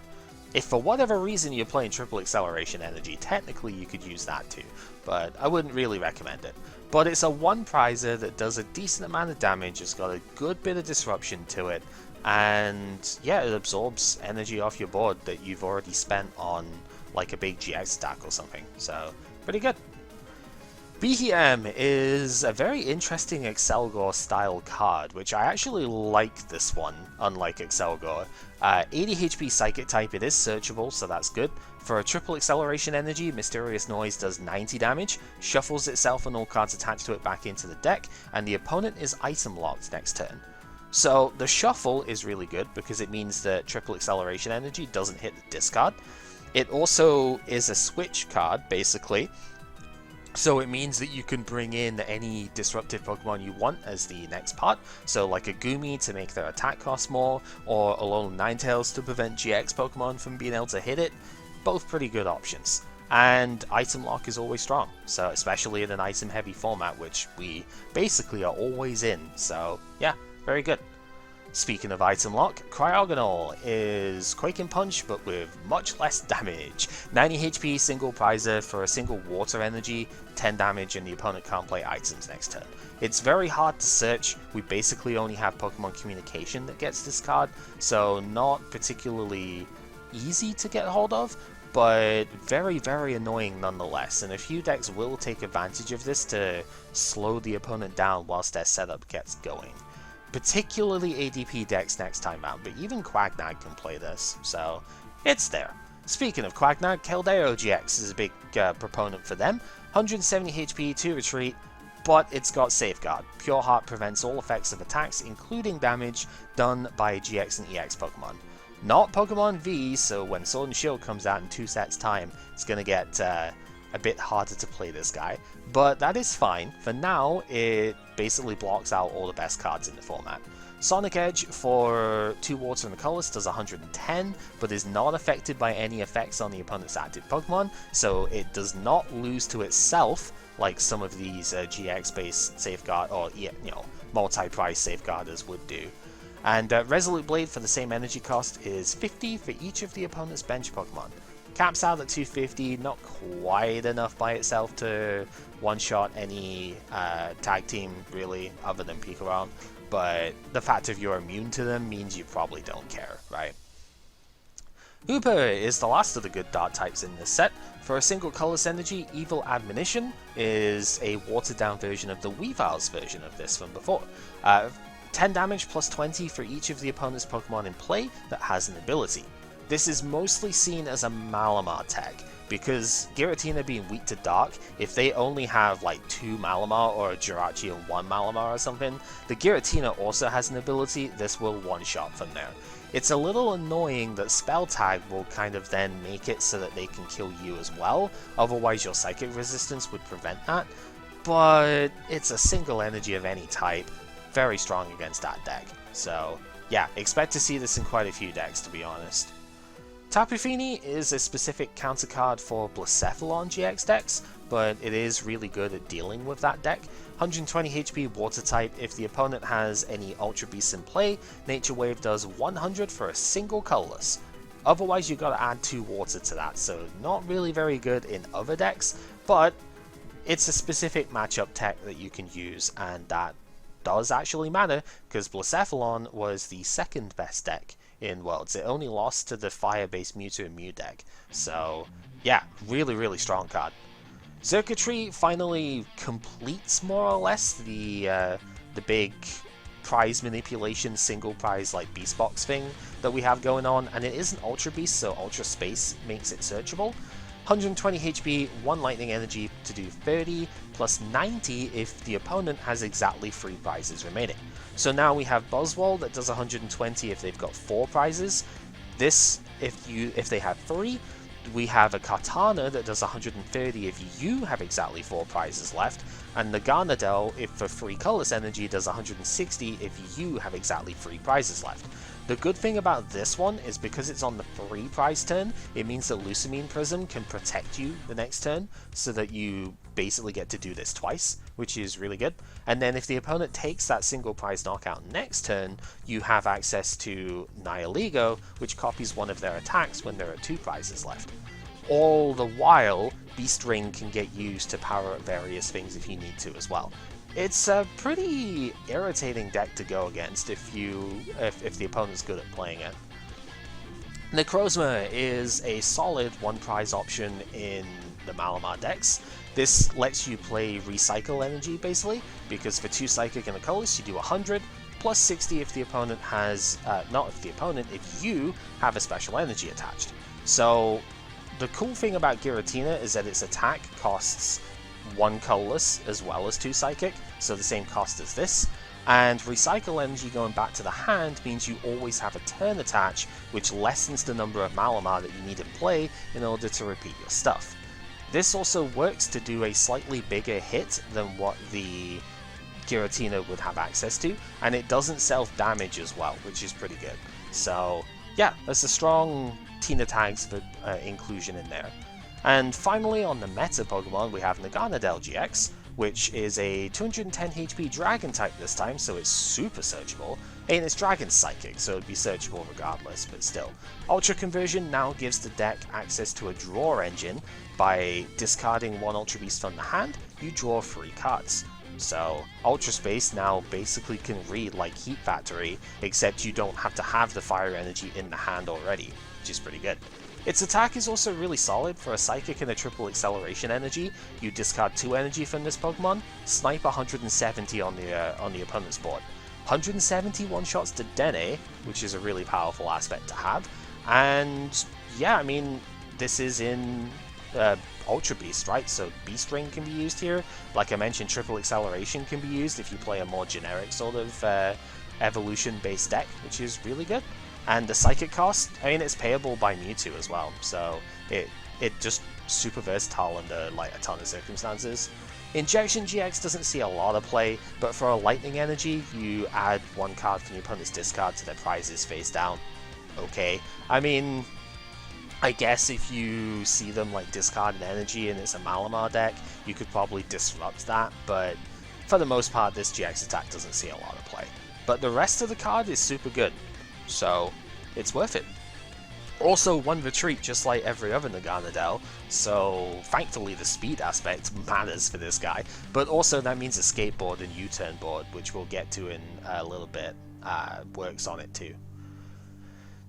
A: If for whatever reason you're playing triple acceleration energy, technically you could use that too, but I wouldn't really recommend it. But it's a one prizer that does a decent amount of damage, it's got a good bit of disruption to it, and yeah, it absorbs energy off your board that you've already spent on like a big GX attack or something, so pretty good. BM is a very interesting Excelgor style card, which I actually like this one, unlike Excelgor. 80 HP Psychic type, it is searchable, so that's good. For a triple acceleration energy, Mysterious Noise does 90 damage, shuffles itself and all cards attached to it back into the deck, and the opponent is item locked next turn. So the shuffle is really good because it means that triple acceleration energy doesn't hit the discard. It also is a switch card, basically. So it means that you can bring in any disruptive Pokemon you want as the next part, so like a Gumi to make their attack cost more, or a Alolan Ninetales to prevent GX Pokemon from being able to hit it. Both pretty good options. And item lock is always strong, so especially in an item heavy format, which we basically are always in, so yeah, very good. Speaking of item lock, Cryogonal is Quaking Punch, but with much less damage. 90 HP single prizer for a single water energy, 10 damage, and the opponent can't play items next turn. It's very hard to search, we basically only have Pokemon Communication that gets this card, so not particularly easy to get hold of, but very annoying nonetheless, and a few decks will take advantage of this to slow the opponent down whilst their setup gets going. Particularly ADP decks next time out, but even Quagnag can play this, so it's there. Speaking of Quagnag, Keldeo GX is a big proponent for them. 170 HP to retreat, but it's got Safeguard. Pure Heart prevents all effects of attacks, including damage done by GX and EX Pokemon. Not Pokemon V, so when Sword and Shield comes out in 2 sets time, it's going to get a bit harder to play this guy, but that is fine. For now, it basically blocks out all the best cards in the format. Sonic Edge for 2 water and a colorless does 110, but is not affected by any effects on the opponent's active Pokemon, so it does not lose to itself like some of these GX-based safeguard or multi-price safeguarders would do. And Resolute Blade for the same energy cost is 50 for each of the opponent's bench Pokemon. Caps out at 250, not quite enough by itself to one-shot any tag team, really, other than Pikarom, but the fact if you're immune to them means you probably don't care, right? Hooper is the last of the good Dark types in this set. For a single colorless energy, Evil Admonition is a watered-down version of the Weavile's version of this from before. 10 damage plus 20 for each of the opponent's Pokemon in play that has an ability. This is mostly seen as a Malamar tag, because Giratina being weak to Dark, if they only have like 2 Malamar or a Jirachi and 1 Malamar or something, the Giratina also has an ability, this will one-shot from there. It's a little annoying that Spell Tag will kind of then make it so that they can kill you as well, otherwise your Psychic resistance would prevent that, but it's a single energy of any type, very strong against that deck. So yeah, expect to see this in quite a few decks, to be honest. Tapu Fini is a specific counter card for Blacephalon GX decks, but it is really good at dealing with that deck. 120 HP water type, if the opponent has any Ultra Beasts in play, Nature Wave does 100 for a single colorless. Otherwise you gotta add 2 water to that, so not really very good in other decks, but it's a specific matchup tech that you can use, and that does actually matter, because Blacephalon was the second best deck in Worlds. It only lost to the fire-based Mewtwo Mew deck. So, yeah, really strong card. Circuitry finally completes more or less the big prize manipulation single prize like Beast Box thing that we have going on, and it is an Ultra Beast, so Ultra Space makes it searchable. 120 HP, 1 lightning energy to do 30, plus 90 if the opponent has exactly 3 prizes remaining. So now we have Buzzwole that does 120 if they've got 4 prizes. This, if they have 3. We have a Katana that does 130 if you have exactly 4 prizes left, and the Garnadel, if for 3 colorless energy, does 160 if you have exactly 3 prizes left. The good thing about this one is because it's on the 3 prize turn, it means that Lucamine Prism can protect you the next turn, so that you basically get to do this twice, which is really good. And then if the opponent takes that single prize knockout next turn, you have access to Nihilego, which copies one of their attacks when there are 2 prizes left. All the while, Beast Ring can get used to power up various things if you need to as well. It's a pretty irritating deck to go against if the opponent's good at playing it. Necrozma is a solid 1 prize option in the Malamar decks. This lets you play Recycle Energy basically, because for 2 Psychic and a Colorless you do 100, plus 60 if the opponent has, if you have a special energy attached. So the cool thing about Giratina is that its attack costs 1 colorless as well as 2 psychic, so the same cost as this, and recycle energy going back to the hand means you always have a turn attach, which lessens the number of Malamar that you need in play in order to repeat your stuff. This also works to do a slightly bigger hit than what the Giratina would have access to, and it doesn't self-damage as well, which is pretty good. So yeah, there's a strong Tina tags for inclusion in there. And finally, on the meta Pokemon, we have Naganadel GX, which is a 210 HP Dragon type this time, so it's super searchable. And it's Dragon Psychic, so it'd be searchable regardless, but still. Ultra Conversion now gives the deck access to a draw engine. By discarding 1 Ultra Beast from the hand, you draw 3 cards. So Ultra Space now basically can read like Heat Factory, except you don't have to have the fire energy in the hand already, which is pretty good. Its attack is also really solid. For a Psychic and a triple acceleration energy, you discard 2 energy from this Pokemon, snipe 170 on the opponent's board. 170 one-shots to Dene, which is a really powerful aspect to have. And yeah, I mean, this is in Ultra Beast, right? So Beast Ring can be used here. Like I mentioned, triple acceleration can be used if you play a more generic sort of evolution-based deck, which is really good. And the Psychic cost, I mean, it's payable by Mewtwo as well, so it just super versatile under like a ton of circumstances. Injection GX doesn't see a lot of play, but for a Lightning Energy, you add 1 card from your opponent's discard to their prizes face down. Okay, I mean, I guess if you see them like discard an energy and it's a Malamar deck, you could probably disrupt that, but for the most part, this GX attack doesn't see a lot of play. But the rest of the card is super good, so it's worth it. Also 1 retreat just like every other Naganadel, so thankfully the speed aspect matters for this guy, but also that means a skateboard and U-turn board, which we'll get to in a little bit, works on it too.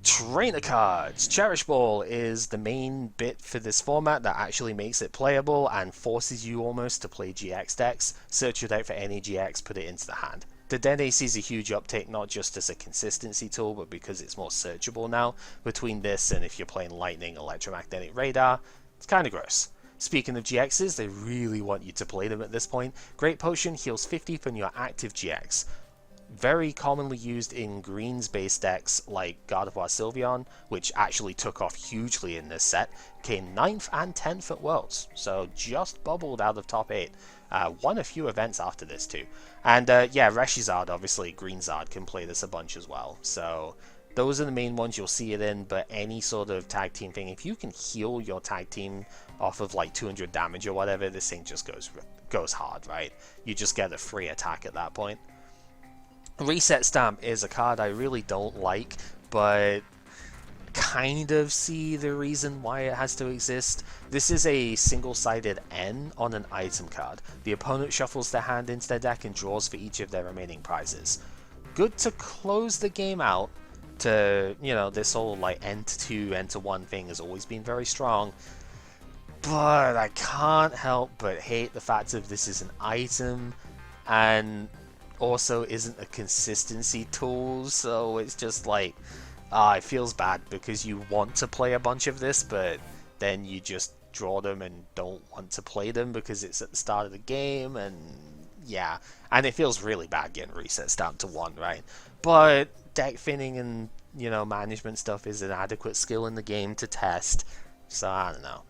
A: Trainer cards! Cherish Ball is the main bit for this format that actually makes it playable and forces you almost to play GX decks. Search your deck for any GX, put it into the hand. The Dene sees a huge uptake not just as a consistency tool, but because it's more searchable now. Between this and if you're playing Lightning, Electromagnetic Radar, it's kind of gross. Speaking of GXs, they really want you to play them at this point. Great Potion heals 50 from your active GX. Very commonly used in greens-based decks like Gardevoir Sylveon, which actually took off hugely in this set, came 9th and 10th at Worlds, so just bubbled out of top 8. Won a few events after this too. And yeah, Reshizard, obviously, Greenzard can play this a bunch as well, so those are the main ones you'll see it in, but any sort of tag team thing, if you can heal your tag team off of like 200 damage or whatever, this thing just goes hard, right? You just get a free attack at that point. Reset Stamp is a card I really don't like, but kind of see the reason why it has to exist. This is a single-sided N on an item card. The opponent shuffles their hand into their deck and draws for each of their remaining prizes. Good to close the game out. To, you know, this whole like N to 2, N to 1 thing has always been very strong. But I can't help but hate the fact that this is an item and also isn't a consistency tool, so it's just like, it feels bad because you want to play a bunch of this, but then you just draw them and don't want to play them because it's at the start of the game, and yeah, and it feels really bad getting resets down to 1, right? But deck thinning and, you know, management stuff is an adequate skill in the game to test, so I don't know.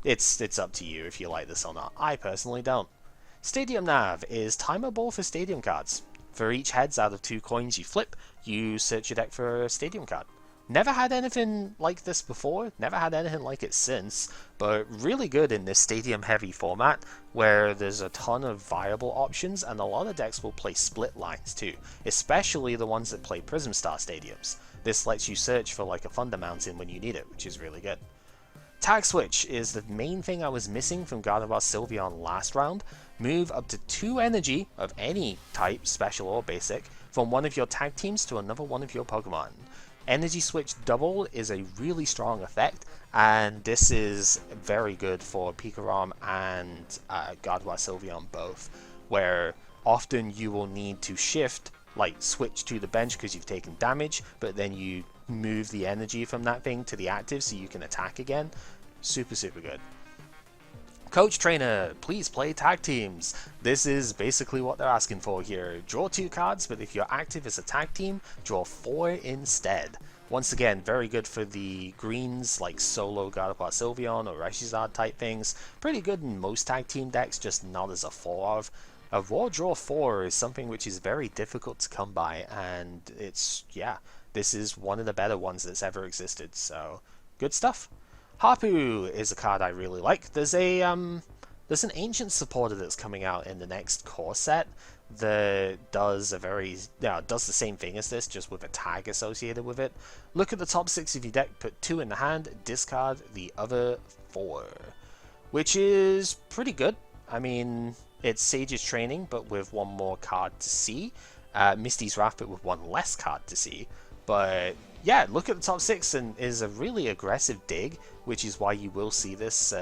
A: It's up to you if you like this or not. I personally don't. Stadium Nav is timeable for stadium cards. For each heads out of 2 coins you flip, you search your deck for a stadium card. Never had anything like this before, never had anything like it since, but really good in this stadium heavy format where there's a ton of viable options and a lot of decks will play split lines too, especially the ones that play Prism Star stadiums. This lets you search for like a Thunder Mountain when you need it, which is really good. Tag Switch is the main thing I was missing from Gardevoir Sylveon last round. Move up to 2 energy of any type, special or basic, from one of your tag teams to another one of your Pokemon. Energy Switch Double is a really strong effect, and this is very good for Pikarom and Gardevoir Sylveon both, where often you will need to shift, like switch to the bench because you've taken damage, but then you move the energy from that thing to the active so you can attack again. Super good. Coach Trainer, please play tag teams. This is basically what they're asking for here. Draw 2 cards, but if you're active as a tag team, draw 4 instead. Once again, very good for the greens like solo Gardevoir Sylveon or Reshizard type things. Pretty good in most tag team decks, just not as a 4-of. A raw draw 4 is something which is very difficult to come by, and it's, yeah, this is one of the better ones that's ever existed, so good stuff. Hapu is a card I really like. There's an ancient supporter that's coming out in the next core set that does does the same thing as this, just with a tag associated with it. Look at the top 6 of your deck, put 2 in the hand, discard the other 4, which is pretty good. I mean, it's Sage's Training, but with 1 more card to see. Misty's Wrath, but with 1 less card to see. But yeah, look at the top 6 and is a really aggressive dig, which is why you will see this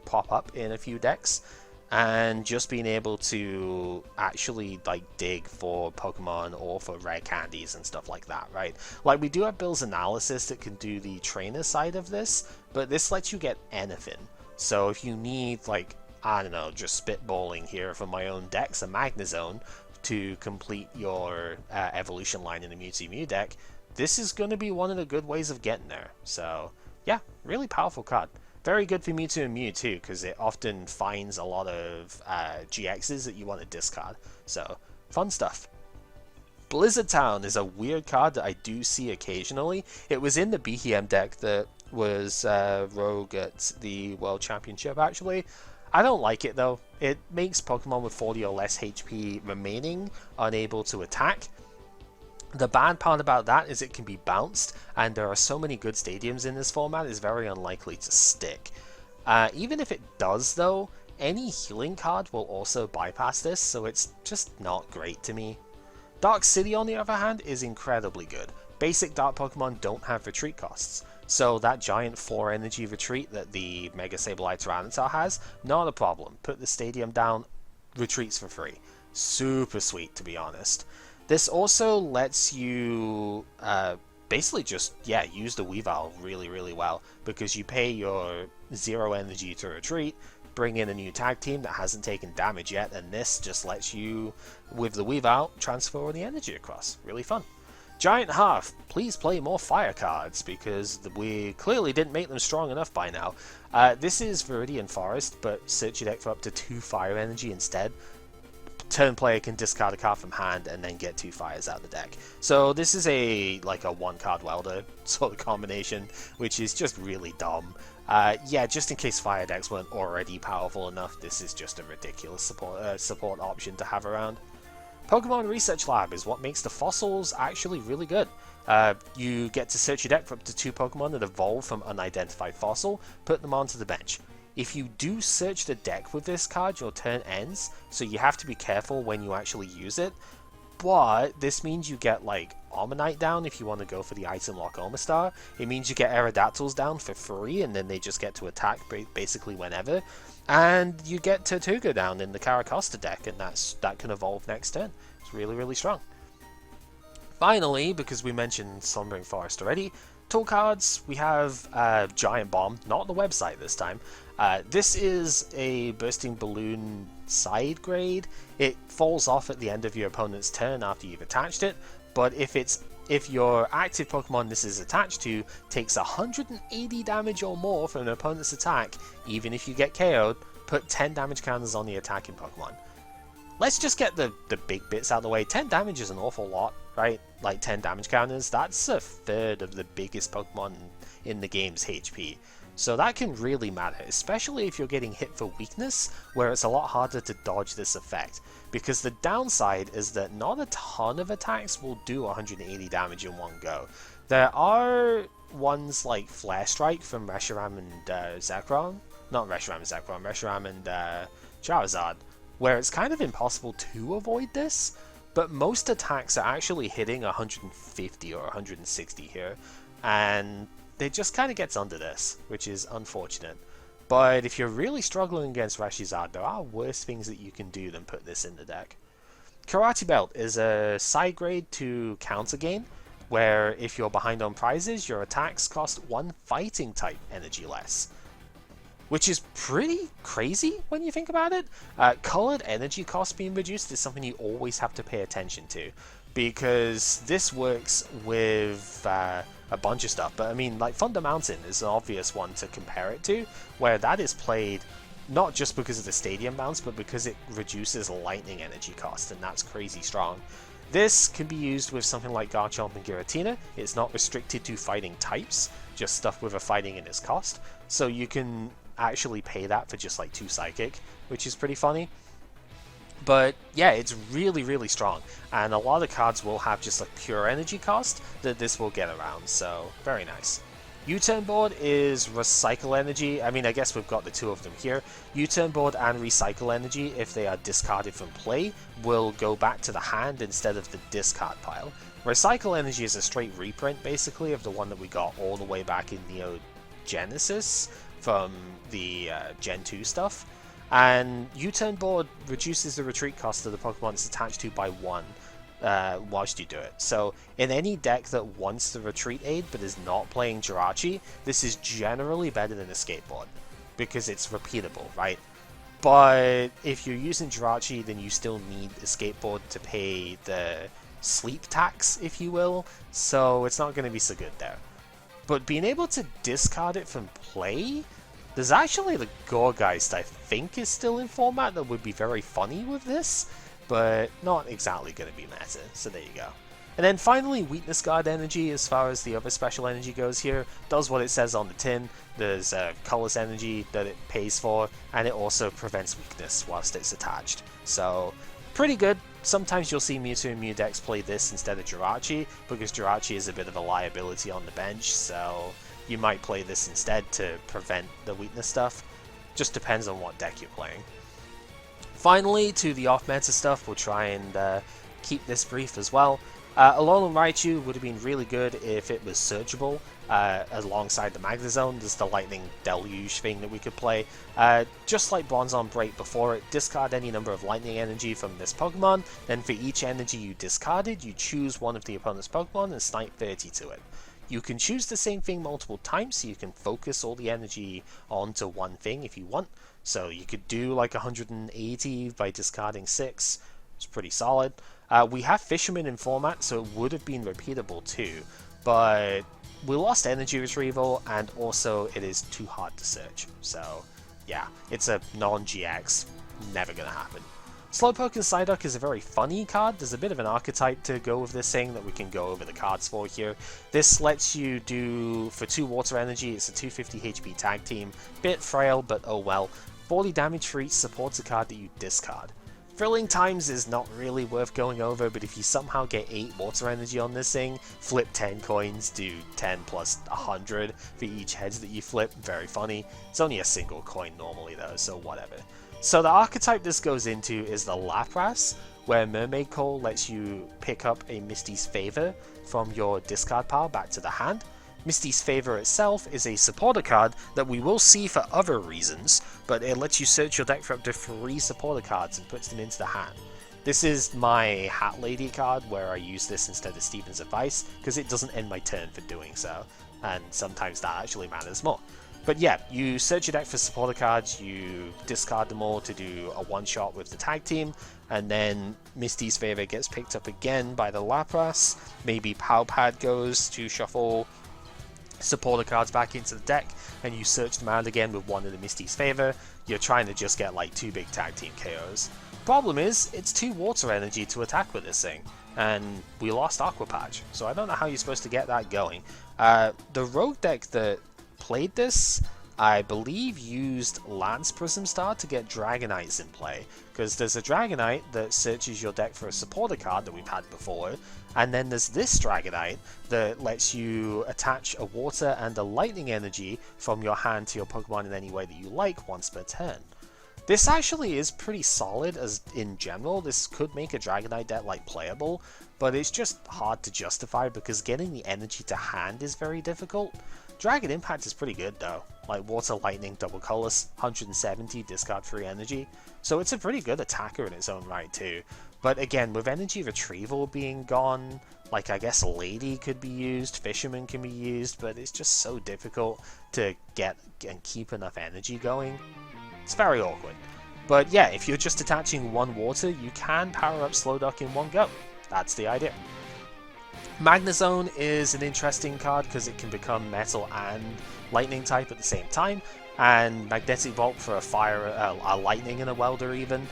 A: pop up in a few decks. And just being able to actually like dig for Pokemon or for rare candies and stuff like that, right? Like, we do have Bill's Analysis that can do the trainer side of this, but this lets you get anything. So if you need, like, I don't know, just spitballing here for my own decks, a Magnezone, to complete your evolution line in the Mewtwo Mew deck, this is going to be one of the good ways of getting there. So yeah, really powerful card. Very good for Mewtwo and Mew too, because it often finds a lot of GXs that you want to discard. So fun stuff. Blizzard Town is a weird card that I do see occasionally. It was in the BHM deck that was Rogue at the World Championship actually. I don't like it though. It makes Pokemon with 40 or less HP remaining unable to attack. The bad part about that is it can be bounced, and there are so many good stadiums in this format, it's very unlikely to stick. Even if it does though, any healing card will also bypass this, so it's just not great to me. Dark City, on the other hand, is incredibly good. Basic Dark Pokemon don't have retreat costs, so that giant 4 energy retreat that the Mega Sableye Tyranitar has, not a problem. Put the stadium down, retreats for free. Super sweet, to be honest. This also lets you basically just, use the Weavile really well, because you pay your 0 energy to retreat, bring in a new tag team that hasn't taken damage yet, and this just lets you, with the Weavile, transfer the energy across. Really fun. Giant Hearth, please play more fire cards, because we clearly didn't make them strong enough by now. This is Viridian Forest, but search your deck for up to 2 fire energy instead. Turn player can discard a card from hand and then get 2 fires out of the deck. So this is a 1-card welder sort of combination, which is just really dumb. Just in case fire decks weren't already powerful enough, this is just a ridiculous support option to have around. Pokemon Research Lab is what makes the fossils actually really good. You get to search your deck for up to 2 Pokemon that evolve from unidentified fossil, put them onto the bench. If you do search the deck with this card, your turn ends, so you have to be careful when you actually use it. But this means you get like Omanyte down if you want to go for the item lock Omastar. It means you get Aerodactyls down for free, and then they just get to attack basically whenever. And you get Tortuga down in the Caracosta deck, and that can evolve next turn. It's really, really strong. Finally, because we mentioned Slumbering Forest already, tool cards, we have Giant Bomb, not the website this time. This is a Bursting Balloon side grade. It falls off at the end of your opponent's turn after you've attached it, but if your active Pokemon this is attached to takes 180 damage or more from an opponent's attack, even if you get KO'd, put 10 damage counters on the attacking Pokemon. Let's just get the big bits out of the way. 10 damage is an awful lot, right? Like 10 damage counters, that's a third of the biggest Pokemon in the game's HP. So that can really matter, especially if you're getting hit for weakness, where it's a lot harder to dodge this effect. Because the downside is that not a ton of attacks will do 180 damage in one go. There are ones like Flare Strike from Reshiram and Zekrom, not Reshiram and Zekrom, Reshiram and Charizard, where it's kind of impossible to avoid this, but most attacks are actually hitting 150 or 160 here, and it just kind of gets under this, which is unfortunate. But if you're really struggling against Rashizard, there are worse things that you can do than put this in the deck. Karate Belt is a side grade to counter gain, where if you're behind on prizes, your attacks cost 1 fighting type energy less. Which is pretty crazy when you think about it. Colored energy cost being reduced is something you always have to pay attention to, because this works with a bunch of stuff. But I mean, like Thunder Mountain is an obvious one to compare it to, where that is played not just because of the stadium bounce, but because it reduces lightning energy cost, and that's crazy strong. This can be used with something like Garchomp and Giratina. It's not restricted to fighting types, just stuff with a fighting in its cost. So you can actually pay that for just like 2 Psychic, which is pretty funny. But yeah, it's really, really strong, and a lot of cards will have just like pure energy cost that this will get around, so very nice. U-turn board is recycle energy. I mean, I guess we've got the 2 of them here. U-turn board and recycle energy, if they are discarded from play, will go back to the hand instead of the discard pile. Recycle energy is a straight reprint, basically, of the one that we got all the way back in Neo Genesis from the Gen 2 stuff. And U-turn board reduces the retreat cost of the Pokemon it's attached to by 1 whilst you do it. So in any deck that wants the retreat aid but is not playing Jirachi, this is generally better than a skateboard, because it's repeatable, right? But if you're using Jirachi, then you still need a skateboard to pay the sleep tax, if you will, so it's not going to be so good there. But being able to discard it from play, there's actually the Gourgeist I think is still in format that would be very funny with this, but not exactly going to be meta, so there you go. And then finally, Weakness Guard energy, as far as the other special energy goes here, does what it says on the tin. There's Colorless energy that it pays for, and it also prevents weakness whilst it's attached. So, pretty good. Sometimes you'll see Mewtwo and Mew decks play this instead of Jirachi, because Jirachi is a bit of a liability on the bench, so you might play this instead to prevent the weakness stuff. Just depends on what deck you're playing. Finally, to the off-meta stuff, we'll try and keep this brief as well. Alolan Raichu would have been really good if it was searchable alongside the Magnezone. There's the Lightning Deluge thing that we could play. Just like Bronzong Break before it, discard any number of Lightning Energy from this Pokemon, then for each energy you discarded, you choose one of the opponent's Pokemon and snipe 30 to it. You can choose the same thing multiple times, so you can focus all the energy onto one thing if you want. So you could do like 180 by discarding 6. It's pretty solid. We have Fisherman in format, so it would have been repeatable too, but we lost energy retrieval, and also it is too hard to search. So yeah, it's a non-GX, never gonna happen. Slowpoke and Psyduck is a very funny card. There's a bit of an archetype to go with this thing that we can go over the cards for here. This lets you do, for 2 water energy, it's a 250 HP tag team. Bit frail, but oh well. 40 damage for each supports a card that you discard.
B: Filling times is not really worth going over, but if you somehow get 8 water energy on this thing, flip 10 coins, do 10 plus 100 for each heads that you flip, very funny. It's only a single coin normally though, so whatever. So the archetype this goes into is the Lapras, where Mermaid Call lets you pick up a Misty's Favor from your discard pile back to the hand. Misty's Favor itself is a supporter card that we will see for other reasons, but it lets you search your deck for up to 3 supporter cards and puts them into the hand. This is my Hat Lady card where I use this instead of Stephen's Advice, because it doesn't end my turn for doing so, and sometimes that actually matters more. But yeah, you search your deck for supporter cards, you discard them all to do a one-shot with the tag team, and then Misty's Favor gets picked up again by the Lapras. Maybe Pow Pad goes to shuffle supporter cards back into the deck, and you search them out again with one of the Misty's Favor. You're trying to just get like 2 big tag team KOs. Problem is, it's 2 water energy to attack with this thing, and we lost Aqua Patch, so I don't know how you're supposed to get that going. The rogue deck that played this, I believe, used Lance Prism Star to get Dragonites in play, because there's a Dragonite that searches your deck for a supporter card that we've had before, and then there's this Dragonite that lets you attach a water and a lightning energy from your hand to your Pokemon in any way that you like once per turn. This actually is pretty solid as in general. This could make a Dragonite deck like playable, but it's just hard to justify because getting the energy to hand is very difficult. Dragon Impact is pretty good though, like Water Lightning double colors, 170 discard 3 energy, so it's a pretty good attacker in its own right too. But again, with energy retrieval being gone, like I guess Lady could be used, Fisherman can be used, but it's just so difficult to get and keep enough energy going. It's very awkward. But yeah, if you're just attaching 1 water, you can power up Slowduck in one go. That's the idea. Magnezone is an interesting card because it can become Metal and Lightning type at the same time, and Magnetic Bolt for a Lightning and a Welder even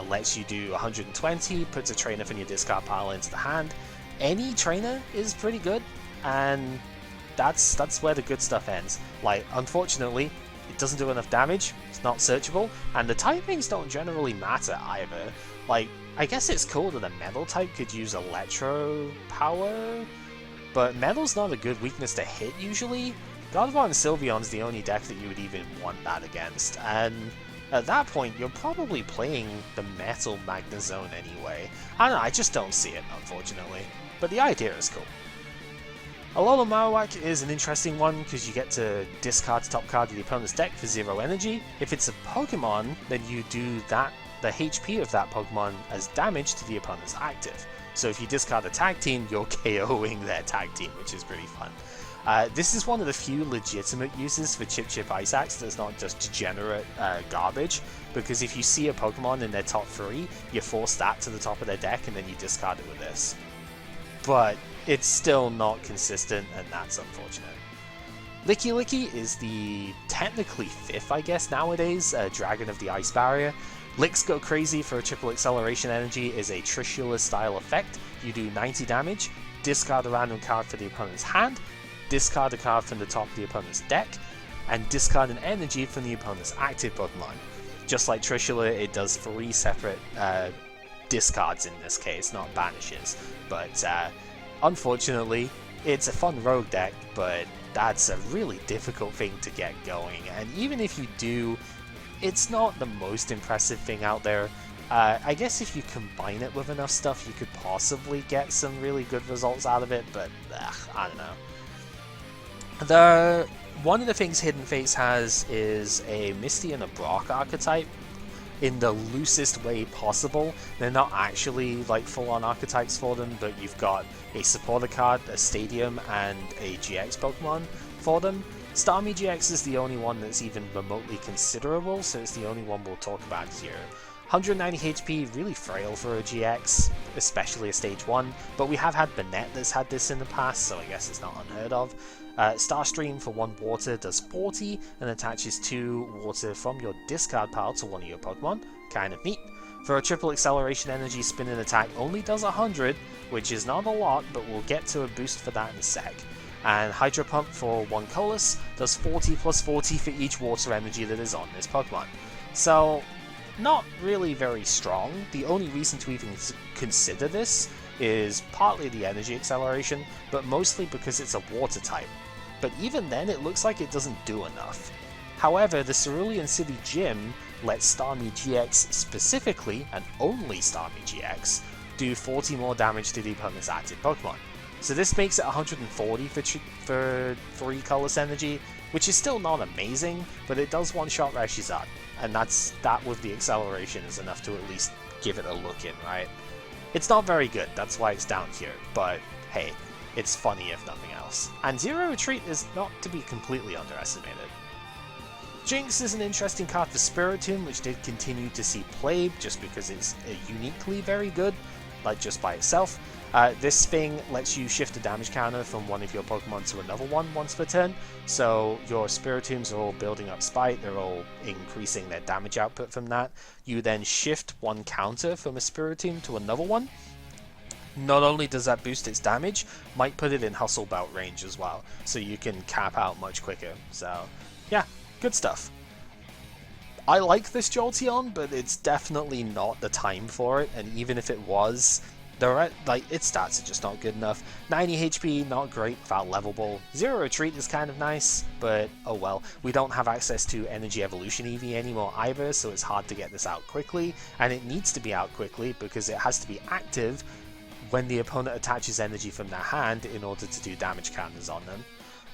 B: lets you do 120, puts a trainer from your discard pile into the hand. Any trainer is pretty good, and that's where the good stuff ends. Like, unfortunately, it doesn't do enough damage, it's not searchable, and the typings don't generally matter either. Like, I guess it's cool that a Metal type could use Electro Power, but Metal's not a good weakness to hit usually. Gardevoir and Sylveon's the only deck that you would even want that against, and at that point you're probably playing the Metal Magnezone anyway. I don't know, I just don't see it, unfortunately, but the idea is cool. Alola Marowak is an interesting one because you get to discard the top card of the opponent's deck for 0 energy. If it's a Pokemon, then you do the HP of that Pokemon as damage to the opponent's active. So if you discard a tag team, you're KOing their tag team, which is pretty fun. This is one of the few legitimate uses for Chip Chip Ice Axe that's not just degenerate garbage, because if you see a Pokemon in their top 3, you force that to the top of their deck and then you discard it with this. But it's still not consistent, and that's unfortunate. Licky Licky is the technically 5th, I guess, nowadays, Dragon of the Ice Barrier. Licks Go Crazy for a triple acceleration energy is a Trishula style effect. You do 90 damage, discard a random card for the opponent's hand, discard a card from the top of the opponent's deck, and discard an energy from the opponent's active Pokemon. Just like Trishula, it does 3 separate discards in this case, not banishes. But unfortunately, it's a fun rogue deck, but that's a really difficult thing to get going. And even if you do, it's not the most impressive thing out there. I guess if you combine it with enough stuff, you could possibly get some really good results out of it, but I don't know. One of the things Hidden Fates has is a Misty and a Brock archetype in the loosest way possible. They're not actually like full-on archetypes for them, but you've got a supporter card, a Stadium, and a GX Pokemon for them. Starmie GX is the only one that's even remotely considerable, so it's the only one we'll talk about here. 190 HP, really frail for a GX, especially a stage 1, but we have had Banette that's had this in the past, so I guess it's not unheard of. Starstream for 1 water does 40 and attaches 2 water from your discard pile to one of your Pokemon, kind of neat. For a triple acceleration energy, spin and attack only does 100, which is not a lot, but we'll get to a boost for that in a sec. And Hydro Pump for 1 colorless does 40 plus 40 for each water energy that is on this Pokemon. So, not really very strong. The only reason to even consider this is partly the energy acceleration, but mostly because it's a water type. But even then, it looks like it doesn't do enough. However, the Cerulean City Gym lets Starmie GX specifically, and only Starmie GX, do 40 more damage to the opponent's active Pokemon. So this makes it 140 for 3 Colorless Energy, which is still not amazing, but it does one-shot Reshizard, and that with the acceleration is enough to at least give it a look in, right? It's not very good, that's why it's down here, but hey, it's funny if nothing else. And Zero Retreat is not to be completely underestimated. Jinx is an interesting card for Spiritomb, which did continue to see play just because it's uniquely very good, like just by itself. This thing lets you shift a damage counter from one of your Pokemon to another one once per turn, so your Spiritombs are all building up Spite, they're all increasing their damage output from that. You then shift one counter from a Spiritomb to another one. Not only does that boost its damage, might put it in Hustle Bout range as well, so you can cap out much quicker. So, yeah, good stuff. I like this Jolteon, but it's definitely not the time for it, and even if it was, its stats are just not good enough. 90 HP, not great, without level ball. Zero Retreat is kind of nice, but oh well. We don't have access to Energy Evolution EV anymore either, so it's hard to get this out quickly, and it needs to be out quickly because it has to be active when the opponent attaches energy from their hand in order to do damage counters on them.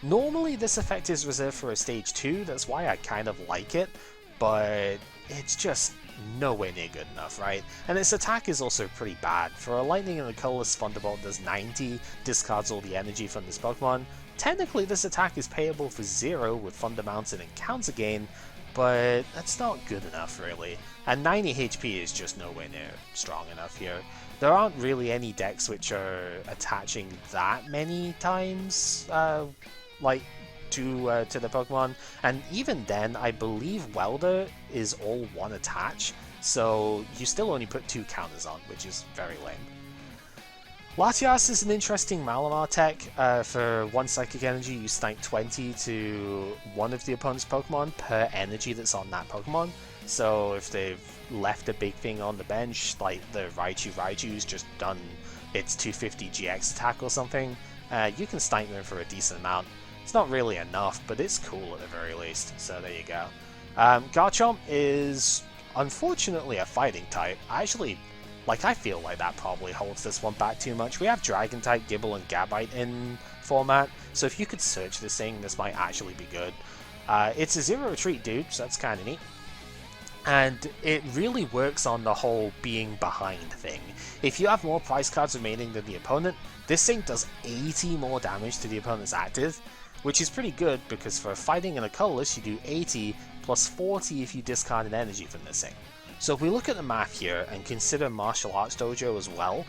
B: Normally this effect is reserved for a stage 2, that's why I kind of like it, but it's just nowhere near good enough, right? And its attack is also pretty bad. For a Lightning and a Colorless Thunderbolt does 90, discards all the energy from this Pokemon. Technically this attack is payable for 0 with Thunder Mountain and Counter Gain, but that's not good enough really. And 90 HP is just nowhere near strong enough here. There aren't really any decks which are attaching that many times, to the Pokemon, and even then I believe Welder is all one attach, so you still only put 2 counters on, which is very lame. Latias is an interesting Malamar tech. For 1 Psychic Energy you snipe 20 to one of the opponent's Pokemon per energy that's on that Pokemon, so if they've left a big thing on the bench, like the Raichu's just done its 250 GX attack or something, you can snipe them for a decent amount. It's not really enough, but it's cool at the very least, so there you go. Garchomp is unfortunately a fighting type. I feel like that probably holds this one back too much. We have Dragon type, Gibble, and Gabite in format, so if you could search this thing, this might actually be good. It's a Zero Retreat, dude, so that's kind of neat. And it really works on the whole being behind thing. If you have more prize cards remaining than the opponent, this thing does 80 more damage to the opponent's active, which is pretty good because for a Fighting and a Colorless you do 80 plus 40 if you discard an energy from this thing. So if we look at the math here and consider Martial Arts Dojo as well,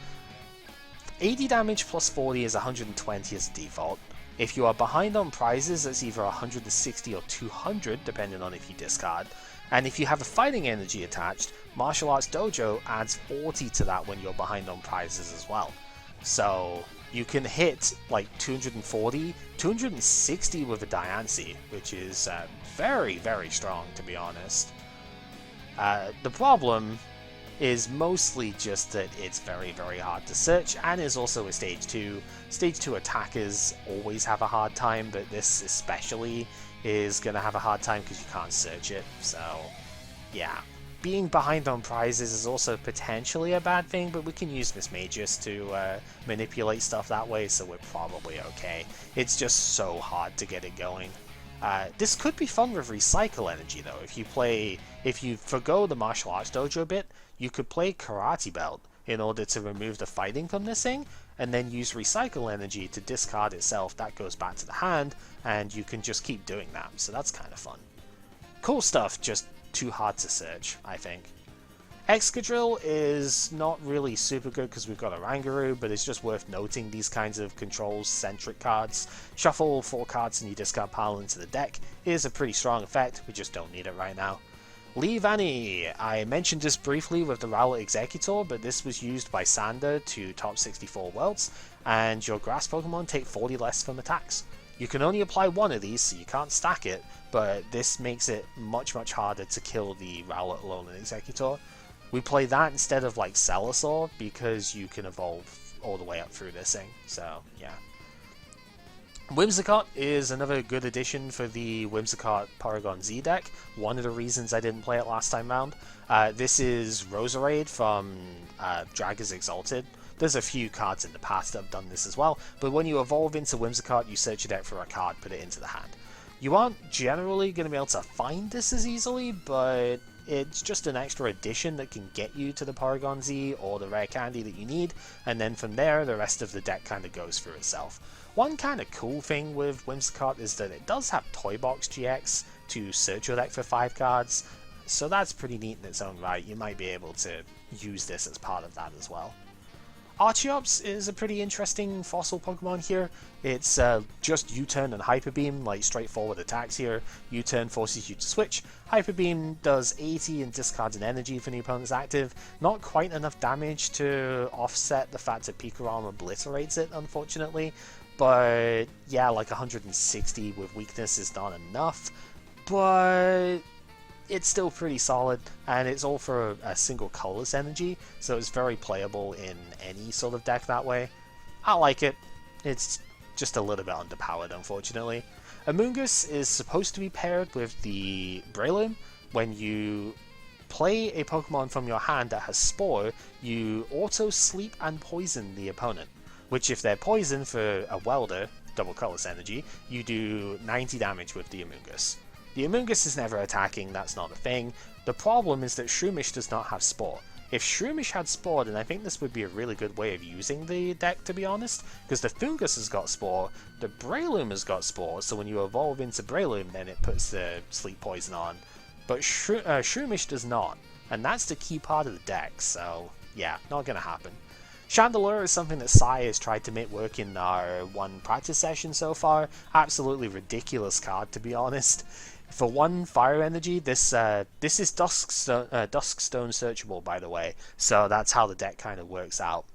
B: 80 damage plus 40 is 120 as a default. If you are behind on prizes, that's either 160 or 200 depending on if you discard. And if you have a Fighting Energy attached, Martial Arts Dojo adds 40 to that when you're behind on prizes as well. So you can hit like 240, 260 with a Diancie, which is very, very strong to be honest. The problem is mostly just that it's very, very hard to search and is also a stage 2. Stage 2 attackers always have a hard time, but this especially is going to have a hard time because you can't search it, so yeah. Being behind on prizes is also potentially a bad thing, but we can use Miss Magus to manipulate stuff that way, so we're probably okay. It's just so hard to get it going. This could be fun with Recycle Energy though. If you forgo the Martial Arts Dojo bit, you could play Karate Belt in order to remove the fighting from this thing, and then use Recycle Energy to discard itself. That goes back to the hand, and you can just keep doing that, so that's kind of fun. Cool stuff, just too hard to search, I think. Excadrill is not really super good because we've got a Rangaroo, but it's just worth noting these kinds of controls-centric cards. Shuffle 4 cards and you discard pile into the deck is a pretty strong effect, we just don't need it right now. Leavanny, I mentioned this briefly with the Rowlet Executor, but this was used by Sander to top 64 worlds, and your grass Pokemon take 40 less from attacks. You can only apply one of these, so you can't stack it, but this makes it much harder to kill the Rowlet Alolan Executor. We play that instead of like Celosaur because you can evolve all the way up through this thing, so yeah. Whimsicott is another good addition for the Whimsicott Porygon Z deck. One of the reasons I didn't play it last time round. This is Roserade from Dragons Exalted. There's a few cards in the past that have done this as well, but when you evolve into Whimsicott, you search your deck for a card, put it into the hand. You aren't generally going to be able to find this as easily, but it's just an extra addition that can get you to the Porygon Z or the rare candy that you need, and then from there, the rest of the deck kind of goes through itself. One kind of cool thing with Whimsicott is that it does have Toy Box GX to search your deck for 5 cards, so that's pretty neat in its own right. You might be able to use this as part of that as well. Archeops is a pretty interesting fossil Pokemon here. It's just U-turn and Hyper Beam, like straightforward attacks here. U-turn forces you to switch. Hyper Beam does 80 and discards an energy if any opponent's active. Not quite enough damage to offset the fact that Pikarom obliterates it, unfortunately. But yeah, like 160 with weakness is not enough. But it's still pretty solid, and it's all for a single colorless energy, so it's very playable in any sort of deck that way. I like it. It's just a little bit underpowered, unfortunately. Amoonguss is supposed to be paired with the Breloom. When you play a Pokemon from your hand that has Spore, you auto sleep and poison the opponent, which if they're poisoned for a Welder, double colorless energy, you do 90 damage with the Amoonguss. The Amoonguss is never attacking, that's not a thing. The problem is that Shroomish does not have Spore. If Shroomish had Spore, then I think this would be a really good way of using the deck, to be honest, because the Foongus has got Spore, the Breloom has got Spore, so when you evolve into Breloom, then it puts the Sleep Poison on. But Shroomish does not, and that's the key part of the deck, so yeah, not gonna happen. Chandelure is something that Sai has tried to make work in our one practice session so far. Absolutely ridiculous card, to be honest. For 1 fire energy, this is Duskstone searchable, by the way, so that's how the deck kind of works out.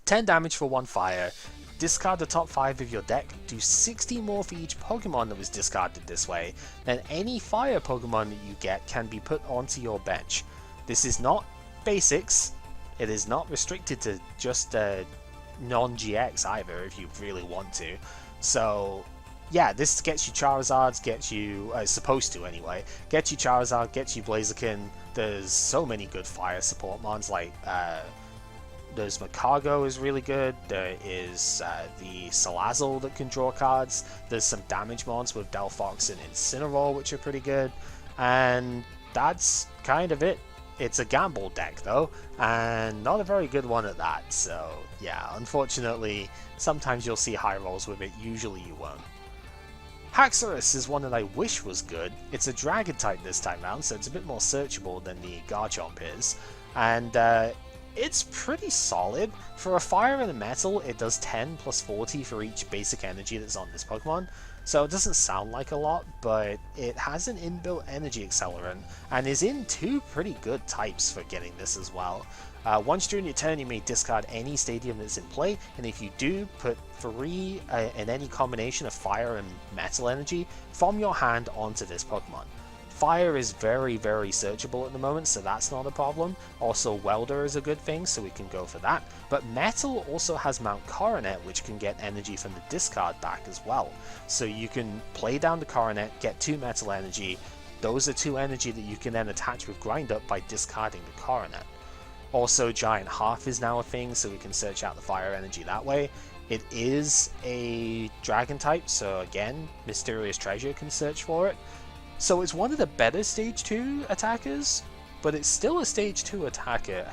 B: 10 damage for 1 fire, discard the top 5 of your deck, do 60 more for each Pokemon that was discarded this way, then any fire Pokemon that you get can be put onto your bench. This is not basics, it is not restricted to just non-GX either if you really want to, so yeah, this gets you Charizards, gets you, supposed to anyway, gets you Charizard, gets you Blaziken. There's so many good fire support mons, like, there's Macago is really good, there is the Salazzle that can draw cards, there's some damage mons with Delphox and Incineroar which are pretty good, and that's kind of it. It's a gamble deck though, and not a very good one at that, so yeah, unfortunately, sometimes you'll see high rolls with it, usually you won't. Haxorus is one that I wish was good. It's a Dragon type this time round, so it's a bit more searchable than the Garchomp is. And it's pretty solid. For a Fire and a Metal, it does 10 plus 40 for each basic energy that's on this Pokemon. So it doesn't sound like a lot, but it has an inbuilt energy accelerant, and is in 2 pretty good types for getting this as well. Once during your turn, you may discard any stadium that's in play, and if you do, put 3 in any combination of fire and metal energy from your hand onto this Pokemon. Fire is very searchable at the moment, so that's not a problem. Also, Welder is a good thing, so we can go for that. But Metal also has Mount Coronet, which can get energy from the discard back as well. So you can play down the Coronet, get 2 Metal energy. Those are 2 energy that you can then attach with Grind Up by discarding the Coronet. Also, Giant Half is now a thing, so we can search out the fire energy that way. It is a Dragon type, so again, Mysterious Treasure can search for it. So it's one of the better Stage 2 attackers, but it's still a Stage 2 attacker,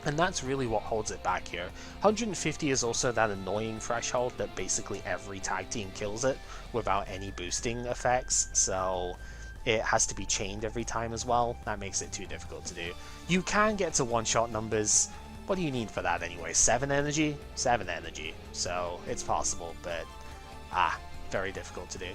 B: and that's really what holds it back here. 150 is also that annoying threshold that basically every tag team kills it without any boosting effects, so it has to be chained every time as well. That makes it too difficult to do. You can get to one-shot numbers. What do you need for that anyway? 7 energy? 7 energy. So it's possible, but very difficult to do.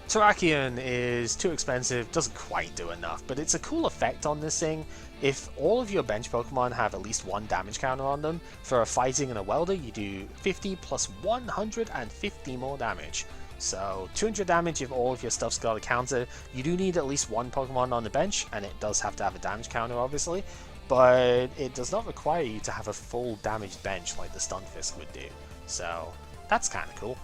B: Terrakion is too expensive, doesn't quite do enough, but it's a cool effect on this thing. If all of your bench Pokemon have at least one damage counter on them, for a fighting and a welder you do 50 plus 150 more damage. So 200 damage if all of your stuff's got a counter. You do need at least one Pokemon on the bench, and it does have to have a damage counter obviously, but it does not require you to have a full damaged bench like the Stunfisk would do. So that's kind of cool.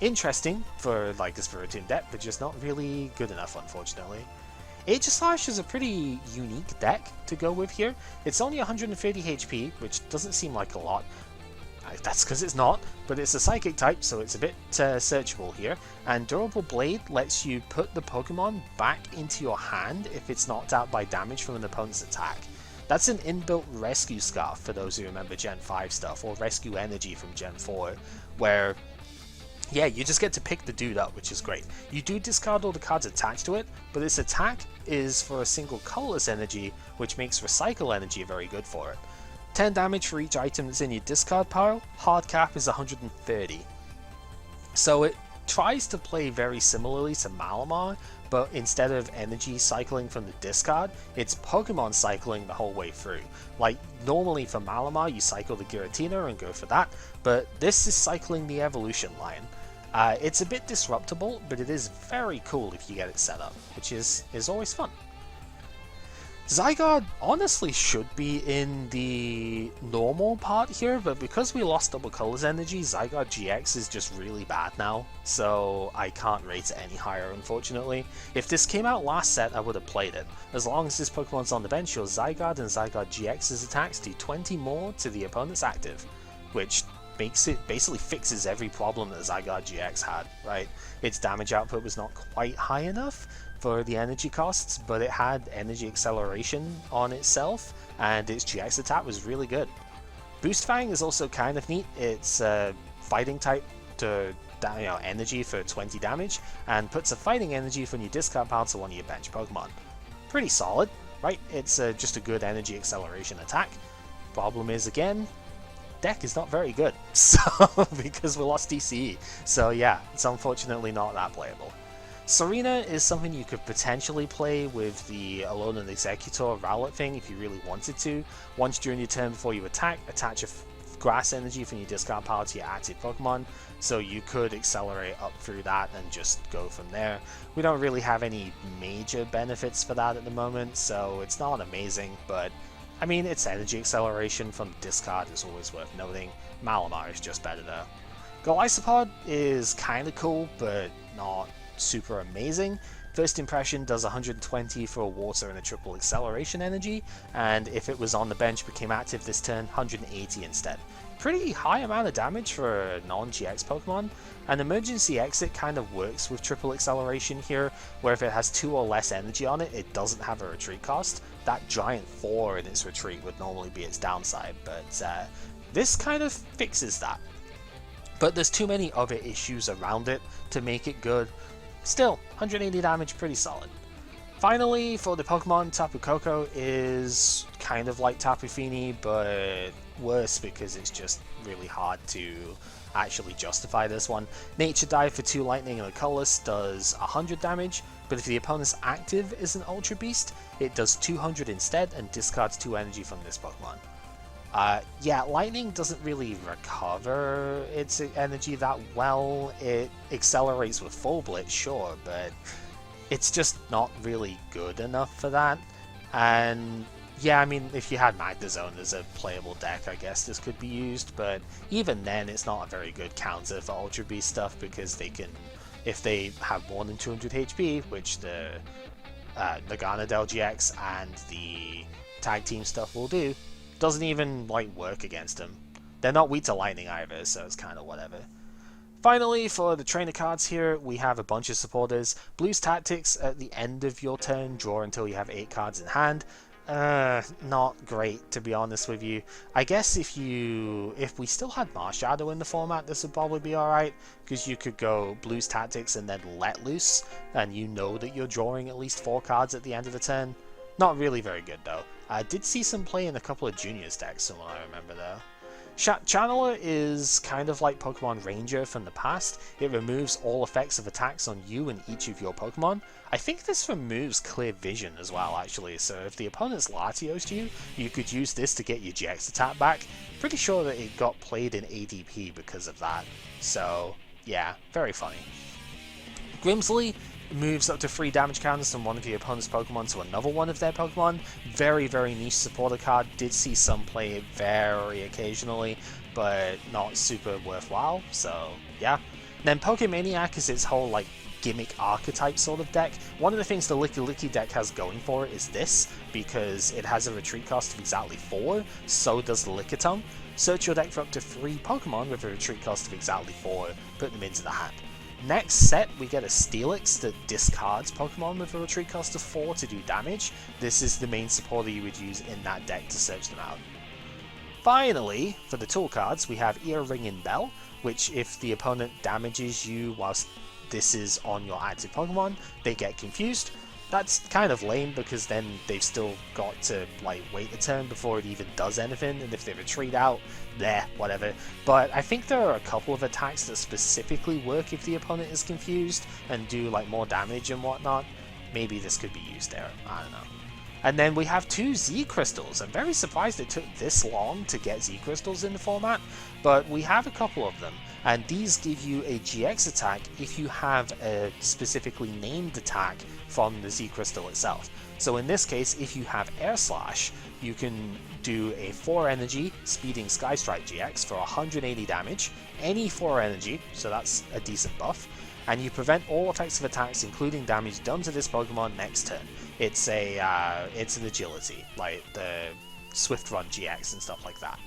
B: Interesting for like this Viridian deck, but just not really good enough, unfortunately. Aegislash is a pretty unique deck to go with here. It's only 130 HP, which doesn't seem like a lot. That's because it's not, but it's a Psychic type, so it's a bit searchable here. And Durable Blade lets you put the Pokemon back into your hand if it's knocked out by damage from an opponent's attack. That's an inbuilt Rescue Scarf for those who remember Gen 5 stuff, or Rescue Energy from Gen 4, where yeah, you just get to pick the dude up, which is great. You do discard all the cards attached to it, but its attack is for a single colorless energy, which makes Recycle Energy very good for it. 10 damage for each item that's in your discard pile, hard cap is 130. So it tries to play very similarly to Malamar, but instead of energy cycling from the discard, it's Pokemon cycling the whole way through. Like, normally for Malamar you cycle the Giratina and go for that, but this is cycling the evolution line. It's a bit disruptible, but it is very cool if you get it set up, which is always fun. Zygarde honestly should be in the normal part here, but because we lost Double Colors Energy, Zygarde GX is just really bad now, so I can't rate it any higher, unfortunately. If this came out last set, I would have played it. As long as this Pokemon's on the bench, your Zygarde and Zygarde GX's attacks do 20 more to the opponent's active, which makes it basically fixes every problem that Zygarde GX had, right? Its damage output was not quite high enough for the energy costs, but it had energy acceleration on itself, and its GX attack was really good. Boost Fang is also kind of neat. It's a fighting type to energy for 20 damage, and puts a fighting energy from your discard pile to one of your bench Pokemon. Pretty solid, right? It's just a good energy acceleration attack. Problem is, again, deck is not very good, so because we lost DCE. So yeah, it's unfortunately not that playable. Serena is something you could potentially play with the Alone and Executor Rowlet thing if you really wanted to. Once during your turn before you attack, attach a grass energy from your discard pile to your active Pokemon, so you could accelerate up through that and just go from there. We don't really have any major benefits for that at the moment, so it's not amazing, but I mean, its energy acceleration from discard is always worth noting. Malamar is just better though. Golisopod is kinda cool, but not super amazing. First Impression does 120 for a water and a triple acceleration energy, and if it was on the bench became active this turn, 180 instead. Pretty high amount of damage for a non-GX Pokemon. An Emergency Exit kind of works with triple acceleration here, where if it has 2 or less energy on it, it doesn't have a retreat cost. That giant 4 in its retreat would normally be its downside, but this kind of fixes that. But there's too many other issues around it to make it good. Still, 180 damage, pretty solid. Finally, for the Pokemon, Tapu Koko is kind of like Tapu Fini, but worse because it's just really hard to actually justify this one. Nature Dive for 2 lightning and a colorless does 100 damage, but if the opponent's active is an Ultra Beast, it does 200 instead and discards 2 energy from this Pokemon. Yeah, lightning doesn't really recover its energy that well. It accelerates with full blitz, sure, but it's just not really good enough for that. And yeah, I mean, if you had Magnezone as a playable deck, I guess this could be used, but even then it's not a very good counter for Ultra Beast stuff, because they can, if they have more than 200 HP, which the Naganadel GX and the Tag Team stuff will do, doesn't even like work against them. They're not weak to lightning either, so it's kind of whatever. Finally, for the trainer cards here, we have a bunch of supporters. Blue's Tactics at the end of your turn, draw until you have 8 cards in hand. Not great, to be honest with you. I guess if we still had Marshadow in the format, this would probably be alright, because you could go Blue's Tactics and then Let Loose, and you know that you're drawing at least 4 cards at the end of the turn. Not really very good though. I did see some play in a couple of Juniors decks, from what I remember though. Channeler is kind of like Pokemon Ranger from the past. It removes all effects of attacks on you and each of your Pokemon. I think this removes clear vision as well, actually, so if the opponent's Latios you, you could use this to get your GX attack back. Pretty sure that it got played in ADP because of that. So, yeah, very funny. Grimsley moves up to 3 damage counters from one of your opponent's Pokemon to another one of their Pokemon. Very, very niche supporter card. Did see some play it very occasionally, but not super worthwhile, so yeah. Then Pokemaniac is its whole like gimmick archetype sort of deck. One of the things the Licky Licky deck has going for it is this, because it has a retreat cost of exactly 4, so does the Lickitung. Search your deck for up to 3 Pokemon with a retreat cost of exactly 4, put them into the hand. Next set, we get a Steelix that discards Pokemon with a retreat cost of 4 to do damage. This is the main supporter you would use in that deck to search them out. Finally, for the tool cards, we have Earring and Bell, which if the opponent damages you whilst this is on your active Pokemon, they get confused. That's kind of lame because then they've still got to like wait a turn before it even does anything, and if they retreat out, whatever. But I think there are a couple of attacks that specifically work if the opponent is confused and do like more damage and whatnot. Maybe this could be used there, I don't know. And then we have 2 Z Crystals. I'm very surprised it took this long to get Z Crystals in the format, but we have a couple of them, and these give you a GX attack if you have a specifically named attack from the Z Crystal itself. So in this case, if you have Air Slash, you can do a 4 energy speeding Sky Strike GX for 180 damage, any 4 energy, so that's a decent buff, and you prevent all effective attacks including damage done to this Pokemon next turn. It's an agility, like the Swift Run GX and stuff like that.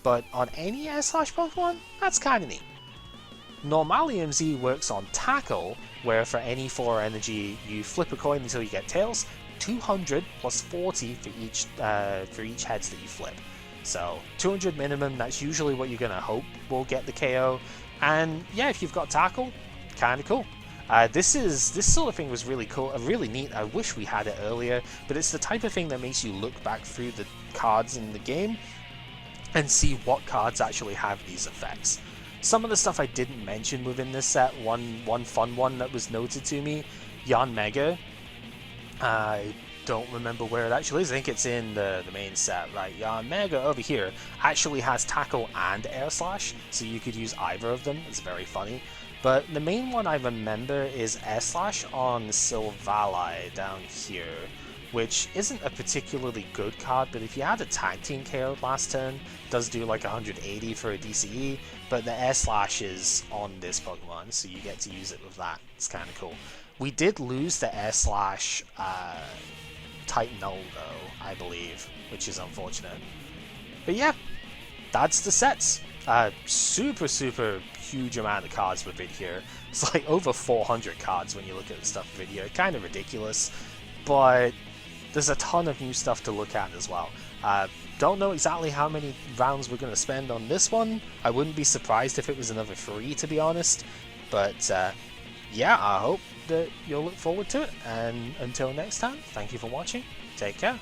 B: But on any Air Slash Pokemon, that's kinda neat. Normalium Z works on Tackle, where for any 4 energy you flip a coin until you get tails, 200 plus 40 for each heads that you flip. So 200 minimum, that's usually what you're gonna hope will get the KO. And yeah, if you've got Tackle, kinda cool. This sort of thing was really cool, really neat. I wish we had it earlier, but it's the type of thing that makes you look back through the cards in the game and see what cards actually have these effects. Some of the stuff I didn't mention within this set, one fun one that was noted to me, Yanmega. I don't remember where it actually is. I think it's in the main set, right? Yanmega over here actually has Tackle and Air Slash, so you could use either of them. It's very funny. But the main one I remember is Air Slash on Silvally down here, which isn't a particularly good card, but if you had a Tag Team KO last turn, it does do like 180 for a DCE, but the Air Slash is on this Pokemon, so you get to use it with that. It's kind of cool. We did lose the Air Slash Titanol though, I believe, which is unfortunate. But yeah, that's the sets. Super huge amount of cards within here. It's like over 400 cards when you look at the stuff within here. Kind of ridiculous, but there's a ton of new stuff to look at as well. Don't know exactly how many rounds we're going to spend on this one. I wouldn't be surprised if it was another 3, to be honest. But yeah, I hope that you'll look forward to it. And until next time, thank you for watching. Take care.